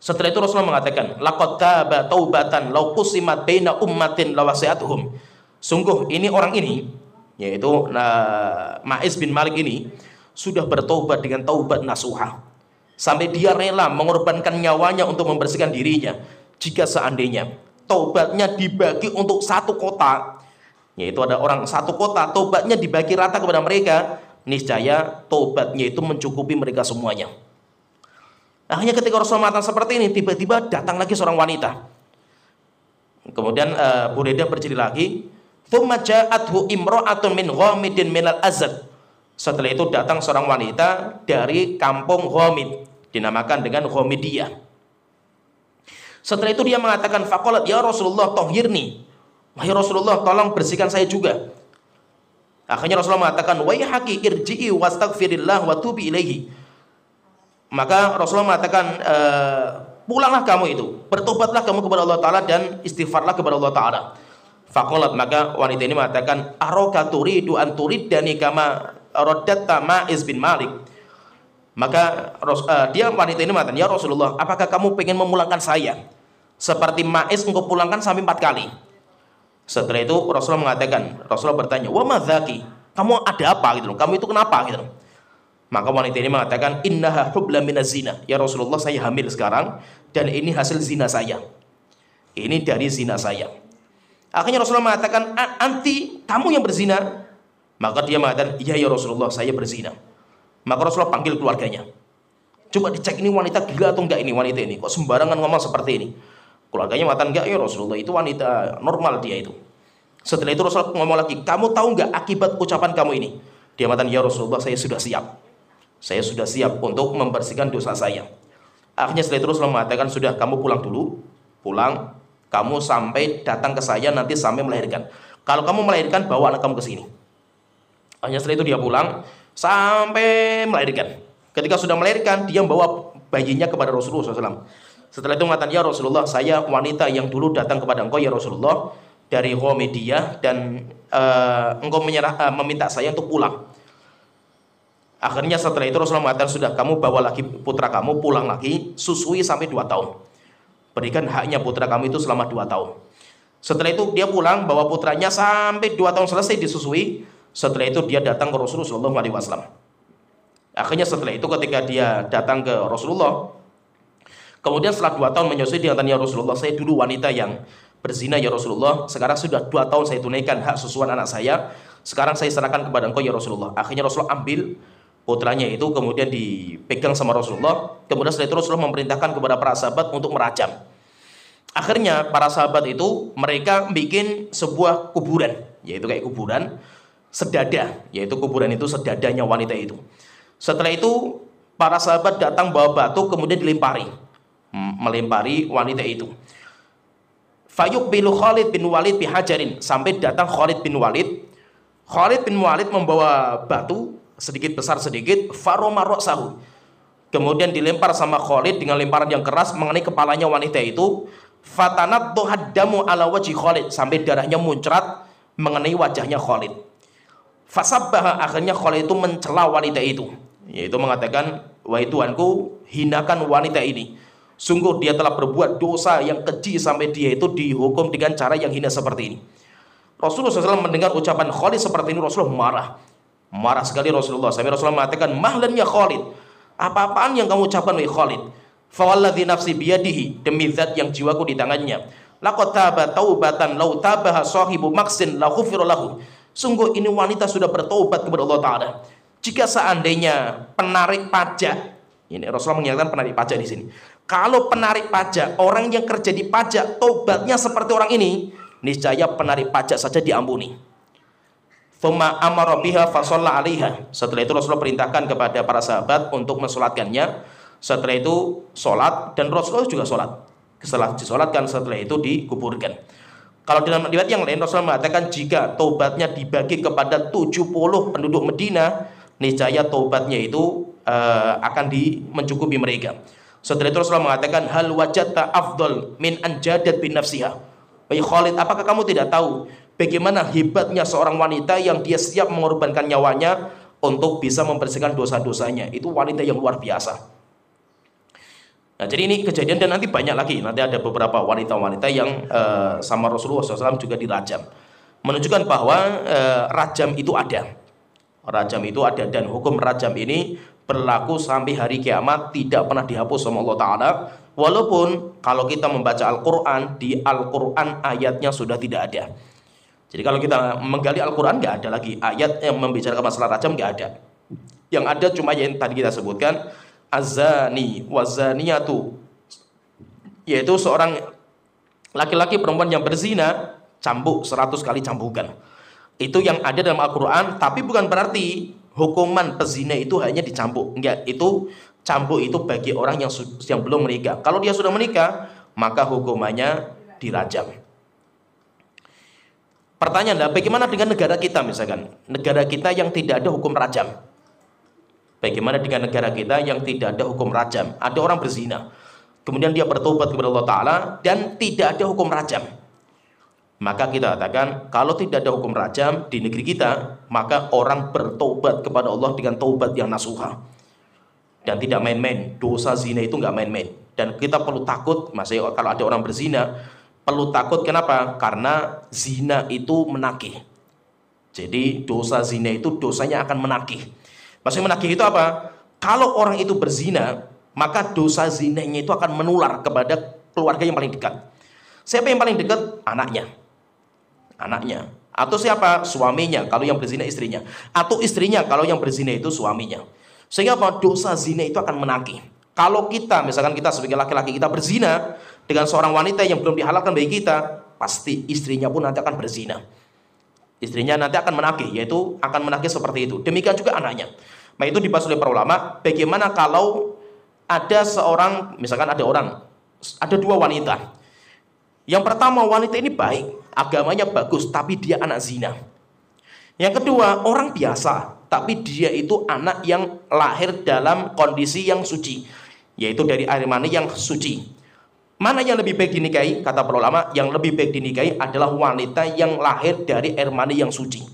Speaker 2: Setelah itu Rasulullah mengatakan, laqad taba taubatan law qusimat baina ummatin lawasi'atuhum. Sungguh ini orang ini, yaitu Ma'iz bin Malik ini, sudah bertaubat dengan taubat nasuha. Sampai dia rela mengorbankan nyawanya untuk membersihkan dirinya. Jika seandainya taubatnya dibagi untuk satu kota, yaitu ada orang satu kota, taubatnya dibagi rata kepada mereka, niscaya taubatnya itu mencukupi mereka semuanya. Akhirnya ketika Rasulullah mengatakan seperti ini, tiba-tiba datang lagi seorang wanita. Kemudian Buraidah bercerita lagi, "Tsumma ja'athu imra'atun min ghamidin minal azad." Setelah itu datang seorang wanita dari kampung Ghamid, dinamakan dengan Ghamidiyah. Setelah itu dia mengatakan, faqalat ya Rasulullah tahhirni. Wahai Rasulullah, tolong bersihkan saya juga. Akhirnya Rasulullah mengatakan, waihaki irji'i wastaghfirillah wa tubi ilaihi. Maka Rasulullah mengatakan, pulanglah kamu itu, bertobatlah kamu kepada Allah Ta'ala dan istighfarlah kepada Allah Ta'ala. Faqalat, maka wanita ini mengatakan, araka turidu an turiddani kama raddatta Ma'iz bin Malik. Maka wanita ini mengatakan, ya Rasulullah, apakah kamu pengen memulangkan saya seperti Ma'iz engkau pulangkan sampai 4 kali? Setelah itu Rasulullah bertanya, wa madzaki, kamu ada apa gitu loh, kamu itu kenapa gitu loh. Maka wanita ini mengatakan, innaha hubla minaz zina, ya Rasulullah, saya hamil sekarang dan ini hasil zina saya, ini dari zina saya. Akhirnya Rasulullah mengatakan, anti, kamu yang berzina? Maka dia mengatakan, iya ya Rasulullah, saya berzina. Maka Rasulullah panggil keluarganya, coba dicek ini wanita gila atau enggak, ini wanita ini kok sembarangan ngomong seperti ini. Keluarganya mengatakan, enggak ya Rasulullah, itu wanita normal dia itu. Setelah itu Rasulullah ngomong lagi, kamu tahu enggak akibat ucapan kamu ini? Dia mengatakan, ya Rasulullah, saya sudah siap. Saya sudah siap untuk membersihkan dosa saya. Akhirnya setelah itu Rasulullah mengatakan, sudah, kamu pulang dulu. Pulang, kamu sampai datang ke saya nanti sampai melahirkan. Kalau kamu melahirkan, bawa anak kamu ke sini. Akhirnya setelah itu dia pulang sampai melahirkan. Ketika sudah melahirkan, dia membawa bayinya kepada Rasulullah SAW. Setelah itu mengatakan, ya Rasulullah, saya wanita yang dulu datang kepada engkau ya Rasulullah dari Ghamidiyah dan engkau meminta saya untuk pulang. Akhirnya setelah itu Rasulullah mengatakan, sudah, kamu bawa lagi putra kamu, pulang lagi, susui sampai 2 tahun. Berikan haknya putra kamu itu selama 2 tahun. Setelah itu dia pulang, bawa putranya sampai 2 tahun selesai disusui. Setelah itu dia datang ke Rasulullah SAW. Akhirnya setelah itu ketika dia datang ke Rasulullah, kemudian setelah 2 tahun menyusui, dia tanya, ya Rasulullah, saya dulu wanita yang berzina ya Rasulullah, sekarang sudah 2 tahun saya tunaikan hak susuan anak saya, sekarang saya serahkan kepada engkau ya Rasulullah. Akhirnya Rasulullah ambil putranya itu, kemudian dipegang sama Rasulullah. Kemudian setelah itu Rasulullah memerintahkan kepada para sahabat untuk merajam. Akhirnya para sahabat itu mereka bikin sebuah kuburan, yaitu kayak kuburan sedada, yaitu kuburan itu sedadanya wanita itu. Setelah itu para sahabat datang bawa batu, kemudian melempari wanita itu. Fayuqbilu Khalid bin Walid bihajarin, sampai datang Khalid bin Walid. Khalid bin Walid membawa batu sedikit besar sedikit, faroma ra'sahu. Kemudian dilempar sama Khalid dengan lemparan yang keras mengenai kepalanya wanita itu. Fatanaddu haddamu ala wajhi Khalid, sampai darahnya muncrat mengenai wajahnya Khalid. Fasabbaha, akhirnya Khalid itu mencela wanita itu, yaitu mengatakan, wahai Tuanku, hinakan wanita ini. Sungguh dia telah berbuat dosa yang keji sampai dia itu dihukum dengan cara yang hina seperti ini. Rasulullah SAW mendengar ucapan Khalid seperti ini, Rasulullah marah sekali Rasulullah. Sampai Rasulullah mengatakan, mahlan ya Khalid, apa-apaan yang kamu ucapkan wahai Khalid? Fawalladzi nafsi biyadihi, demi zat yang jiwaku di tangannya, laqad taba taubatan law tabaha sahibu maksin la ghufira lahu. Sungguh ini wanita sudah bertobat kepada Allah Ta'ala. Jika seandainya penarik pajak, ini Rasulullah menyatakan penarik pajak di sini, kalau penarik pajak, orang yang kerja di pajak, tobatnya seperti orang ini, niscaya penarik pajak saja diampuni. Thumma amara biha fa shalla 'alaiha. Setelah itu Rasulullah perintahkan kepada para sahabat untuk mensolatkannya. Setelah itu solat, dan Rasulullah juga solat. Setelah disolatkan, setelah itu dikuburkan. Kalau dalam riwayat yang lain Rasulullah mengatakan, jika tobatnya dibagi kepada 70 penduduk Madinah, niscaya tobatnya itu akan mencukupi mereka. Setelah itu Rasulullah mengatakan, hal wajadta afdal min anjadat bin nafsiha. Wahai Khalid, apakah kamu tidak tahu bagaimana hebatnya seorang wanita yang dia siap mengorbankan nyawanya untuk bisa membersihkan dosa-dosanya? Itu wanita yang luar biasa. Nah, jadi ini kejadian, dan nanti banyak lagi. Nanti ada beberapa wanita-wanita yang sama Rasulullah SAW juga dirajam. Menunjukkan bahwa rajam itu ada. Rajam itu ada, dan hukum rajam ini berlaku sampai hari kiamat, tidak pernah dihapus sama Allah Ta'ala. Walaupun kalau kita membaca Al-Quran, di Al-Quran ayatnya sudah tidak ada. Jadi kalau kita menggali Al-Quran, nggak ada lagi ayat yang membicarakan masalah rajam, nggak ada. Yang ada cuma yang tadi kita sebutkan, azani wazaniyatu, yaitu seorang Laki-laki perempuan yang berzina cambuk 100 kali cambukan. Itu yang ada dalam Al-Quran, tapi bukan berarti hukuman pezina itu hanya dicambuk. Enggak, itu cambuk itu bagi orang yang belum menikah. Kalau dia sudah menikah, maka hukumannya dirajam. Pertanyaan adalah, bagaimana dengan negara kita misalkan? Negara kita yang tidak ada hukum rajam. Bagaimana dengan negara kita yang tidak ada hukum rajam? Ada orang berzina, kemudian dia bertobat kepada Allah Ta'ala, dan tidak ada hukum rajam. Maka kita katakan, kalau tidak ada hukum rajam di negeri kita, maka orang bertobat kepada Allah dengan taubat yang nasuha. Dan tidak main-main, dosa zina itu nggak main-main. Dan kita perlu takut, maksudnya kalau ada orang berzina, perlu takut. Kenapa? Karena zina itu menagih. Jadi dosa zina itu dosanya akan menagih. Maksudnya menagih itu apa? Kalau orang itu berzina, maka dosa zinanya itu akan menular kepada keluarga yang paling dekat. Siapa yang paling dekat? Anaknya. Atau siapa? Suaminya, kalau yang berzina istrinya. Atau istrinya, kalau yang berzina itu suaminya. Sehingga apa? Dosa zina itu akan menagih. Kalau kita, misalkan kita sebagai laki-laki, kita berzina dengan seorang wanita yang belum dihalalkan bagi kita, pasti istrinya pun nanti akan berzina. Istrinya nanti akan menagih, yaitu akan menagih seperti itu. Demikian juga anaknya. Nah, itu dibahas oleh para ulama, bagaimana kalau ada seorang, misalkan ada dua wanita. Yang pertama, wanita ini baik, agamanya bagus, tapi dia anak zina. Yang kedua, orang biasa, tapi dia itu anak yang lahir dalam kondisi yang suci, yaitu dari air mani yang suci. Mana yang lebih baik dinikahi? Kata para ulama, yang lebih baik dinikahi adalah wanita yang lahir dari air mani yang suci.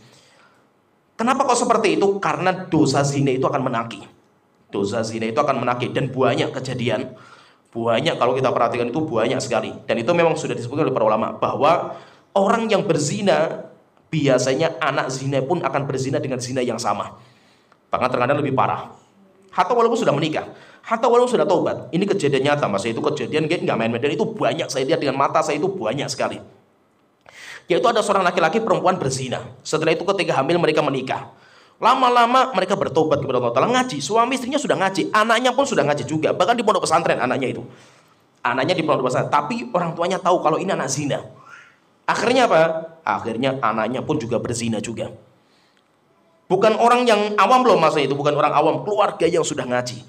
Speaker 2: Kenapa kok seperti itu? Karena dosa zina itu akan menagih. Dosa zina itu akan menagih, dan banyak kejadian. Banyak, kalau kita perhatikan itu banyak sekali. Dan itu memang sudah disebutkan oleh para ulama, bahwa orang yang berzina, biasanya anak zina pun akan berzina dengan zina yang sama. Bahkan terkadang lebih parah. Hatta walaupun sudah menikah, hatta walaupun sudah taubat. Ini kejadian nyata, Mas. Itu kejadian nggak main-main. Dan itu banyak, saya lihat dengan mata saya itu banyak sekali. Yaitu ada seorang laki-laki perempuan berzina. Setelah itu ketika hamil mereka menikah. Lama-lama mereka bertobat kepada Allah Ta'ala, ngaji. Suami istrinya sudah ngaji, anaknya pun sudah ngaji juga. Bahkan di pondok pesantren anaknya itu. Anaknya di pondok pesantren. Tapi orang tuanya tahu kalau ini anak zina. Akhirnya apa? Akhirnya anaknya pun juga berzina juga. Bukan orang yang awam loh, masa itu bukan orang awam, keluarga yang sudah ngaji.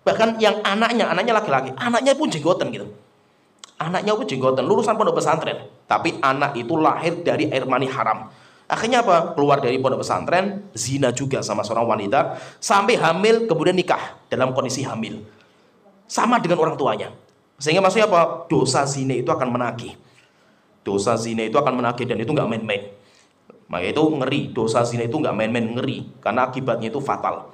Speaker 2: Bahkan yang anaknya laki-laki, anaknya pun jenggotan gitu. Anaknya pun jenggotan, lulusan pondok pesantren. Tapi anak itu lahir dari air mani haram. Akhirnya apa? Keluar dari pondok pesantren, zina juga sama seorang wanita, sampai hamil, kemudian nikah dalam kondisi hamil. Sama dengan orang tuanya. Sehingga maksudnya apa? Dosa zina itu akan menagih. Dosa zina itu akan menagih, dan itu nggak main-main. Maka itu ngeri, dosa zina itu nggak main-main, ngeri, karena akibatnya itu fatal.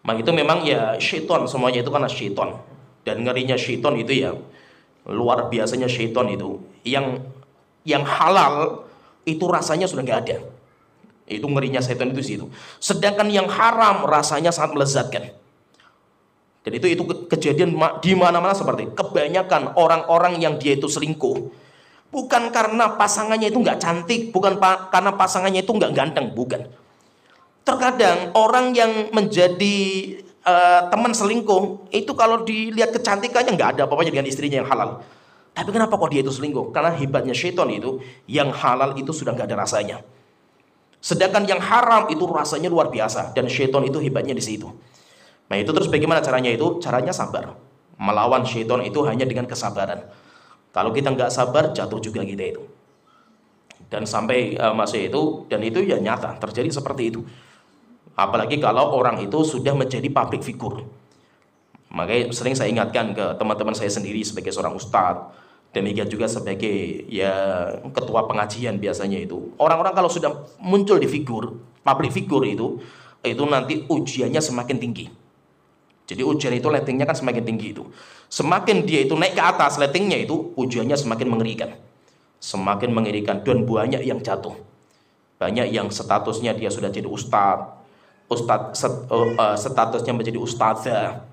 Speaker 2: Maka itu memang ya syaiton, semuanya itu karena syaiton. Dan ngerinya syaiton itu ya luar biasanya syaiton itu. Yang halal itu rasanya sudah nggak ada. Itu ngerinya syaitan itu situ. Sedangkan yang haram rasanya sangat melezatkan. Dan itu kejadian di mana-mana seperti itu. Kebanyakan orang-orang yang dia itu selingkuh, bukan karena pasangannya itu nggak cantik, bukan karena pasangannya itu nggak ganteng, bukan. Terkadang orang yang menjadi teman selingkuh itu kalau dilihat kecantikannya nggak ada apa-apa dengan istrinya yang halal. Tapi kenapa kok dia itu selingkuh? Karena hebatnya syaitan itu, yang halal itu sudah nggak ada rasanya. Sedangkan yang haram itu rasanya luar biasa, dan syaitan itu hebatnya di situ. Nah itu terus bagaimana caranya itu? Caranya sabar. Melawan syaitan itu hanya dengan kesabaran. Kalau kita nggak sabar, jatuh juga kita itu. Dan sampai masih itu, dan itu ya nyata terjadi seperti itu. Apalagi kalau orang itu sudah menjadi public figure. Makanya sering saya ingatkan ke teman-teman saya sendiri sebagai seorang ustadz, demikian juga sebagai ya ketua pengajian biasanya itu. Orang-orang kalau sudah muncul di public figure itu nanti ujiannya semakin tinggi. Jadi ujian itu ratingnya kan semakin tinggi itu. Semakin dia itu naik ke atas ratingnya itu, ujiannya semakin mengerikan. Semakin mengerikan, dan banyak yang jatuh. Banyak yang statusnya dia sudah jadi statusnya menjadi ustadzah,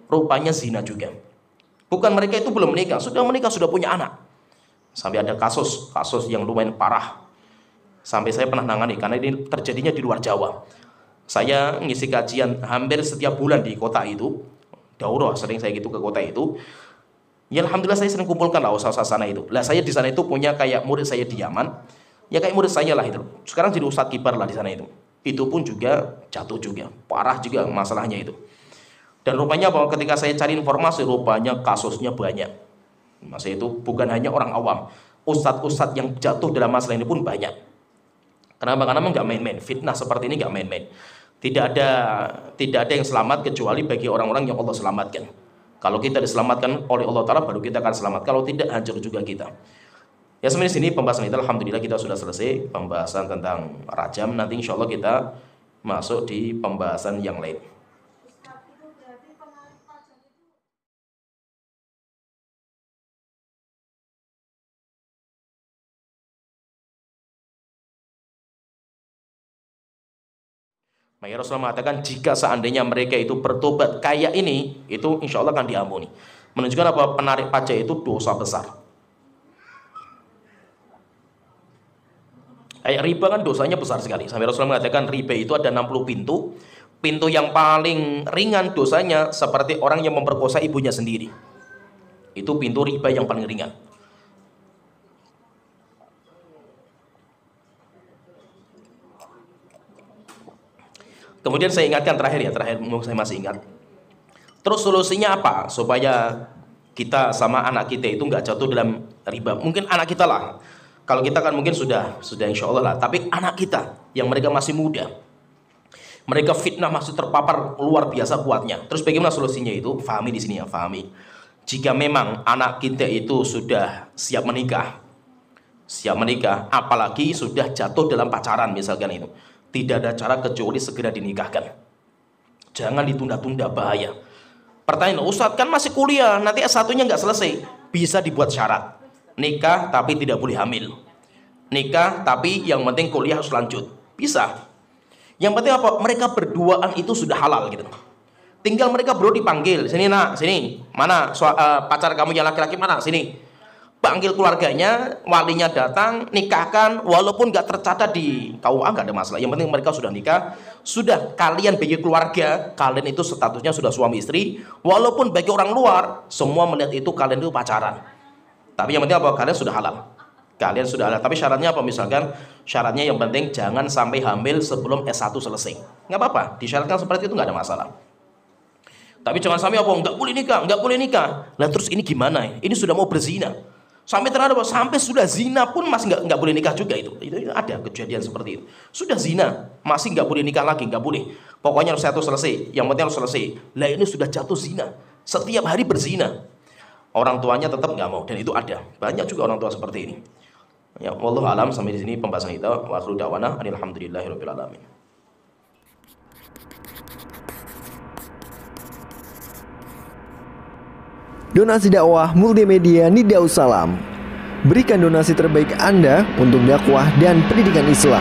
Speaker 2: rupanya zina juga. Bukan mereka itu belum menikah, sudah menikah, sudah punya anak. Sampai ada kasus yang lumayan parah. Sampai saya pernah nangani, karena ini terjadinya di luar Jawa. Saya ngisi kajian hampir setiap bulan di kota itu. Daurah sering saya gitu ke kota itu. Ya alhamdulillah saya sering kumpulkan lah ustaz sana itu. Lah saya di sana itu punya kayak murid saya di Yaman, ya kayak murid saya lah itu. Sekarang jadi ustadz kibar lah di sana itu. Itu pun juga jatuh juga, parah juga masalahnya itu. Dan rupanya bahwa ketika saya cari informasi, rupanya kasusnya banyak. Masa itu bukan hanya orang awam, ustadz-ustadz yang jatuh dalam masalah ini pun banyak. Kenapa? Karena memang nggak main-main. Fitnah seperti ini nggak main-main. Tidak ada yang selamat kecuali bagi orang-orang yang Allah selamatkan. Kalau kita diselamatkan oleh Allah Ta'ala, baru kita akan selamat. Kalau tidak, hancur juga kita. Ya sebenarnya sini pembahasan kita, alhamdulillah kita sudah selesai pembahasan tentang rajam. Nanti insya Allah kita masuk di pembahasan yang lain. Maka Rasulullah mengatakan jika seandainya mereka itu bertobat kayak ini, itu insya Allah akan diampuni. Menunjukkan apa? Penarik pajak itu dosa besar. Kayak riba kan dosanya besar sekali. Sampai Rasulullah mengatakan riba itu ada 60 pintu. Pintu yang paling ringan dosanya seperti orang yang memperkosa ibunya sendiri. Itu pintu riba yang paling ringan. Kemudian saya ingatkan terakhir saya masih ingat. Terus solusinya apa supaya kita sama anak kita itu nggak jatuh dalam riba? Mungkin anak kita lah. Kalau kita kan mungkin sudah insya Allah lah. Tapi anak kita yang mereka masih muda, mereka fitnah masih terpapar luar biasa kuatnya. Terus bagaimana solusinya itu? Fahami di sini ya, fahami. Jika memang anak kita itu sudah siap menikah, apalagi sudah jatuh dalam pacaran misalkan itu. Tidak ada cara kecuali segera dinikahkan. Jangan ditunda-tunda, bahaya. Pertanyaan, Ustadz kan masih kuliah, nanti S1-nya nggak selesai. Bisa dibuat syarat. Nikah tapi tidak boleh hamil. Nikah tapi yang penting kuliah harus lanjut. Bisa. Yang penting apa? Mereka berduaan itu sudah halal gitu. Tinggal mereka bro dipanggil, sini nak, sini. Mana pacar kamu yang laki-laki mana? Sini. Panggil keluarganya, walinya datang, nikahkan, walaupun nggak tercatat di KUA nggak ada masalah. Yang penting mereka sudah nikah, sudah kalian bagi keluarga, kalian itu statusnya sudah suami istri. Walaupun bagi orang luar, semua melihat itu kalian itu pacaran. Tapi yang penting apa? Kalian sudah halal. Kalian sudah halal. Tapi syaratnya apa? Misalkan syaratnya yang penting jangan sampai hamil sebelum S1 selesai. Nggak apa-apa, disyaratkan seperti itu nggak ada masalah. Tapi jangan sampai apa? Nggak boleh nikah. Nah terus ini gimana? Ini sudah mau berzina. Sampai terhadap sampai sudah zina pun masih nggak boleh nikah juga itu ada kejadian seperti itu. Sudah zina masih nggak boleh nikah lagi, nggak boleh. Pokoknya harus satu selesai. Yang penting harus selesai. Lah ini sudah jatuh zina. Setiap hari berzina. Orang tuanya tetap nggak mau dan itu ada. Banyak juga orang tua seperti ini. Ya, wallahu alam, sampai di sini pembahasan kita. Wa akhiru da'wana alhamdulillahirabbil alamin.
Speaker 3: Donasi dakwah multimedia Nida'us Salam. Berikan donasi terbaik Anda untuk dakwah dan pendidikan Islam.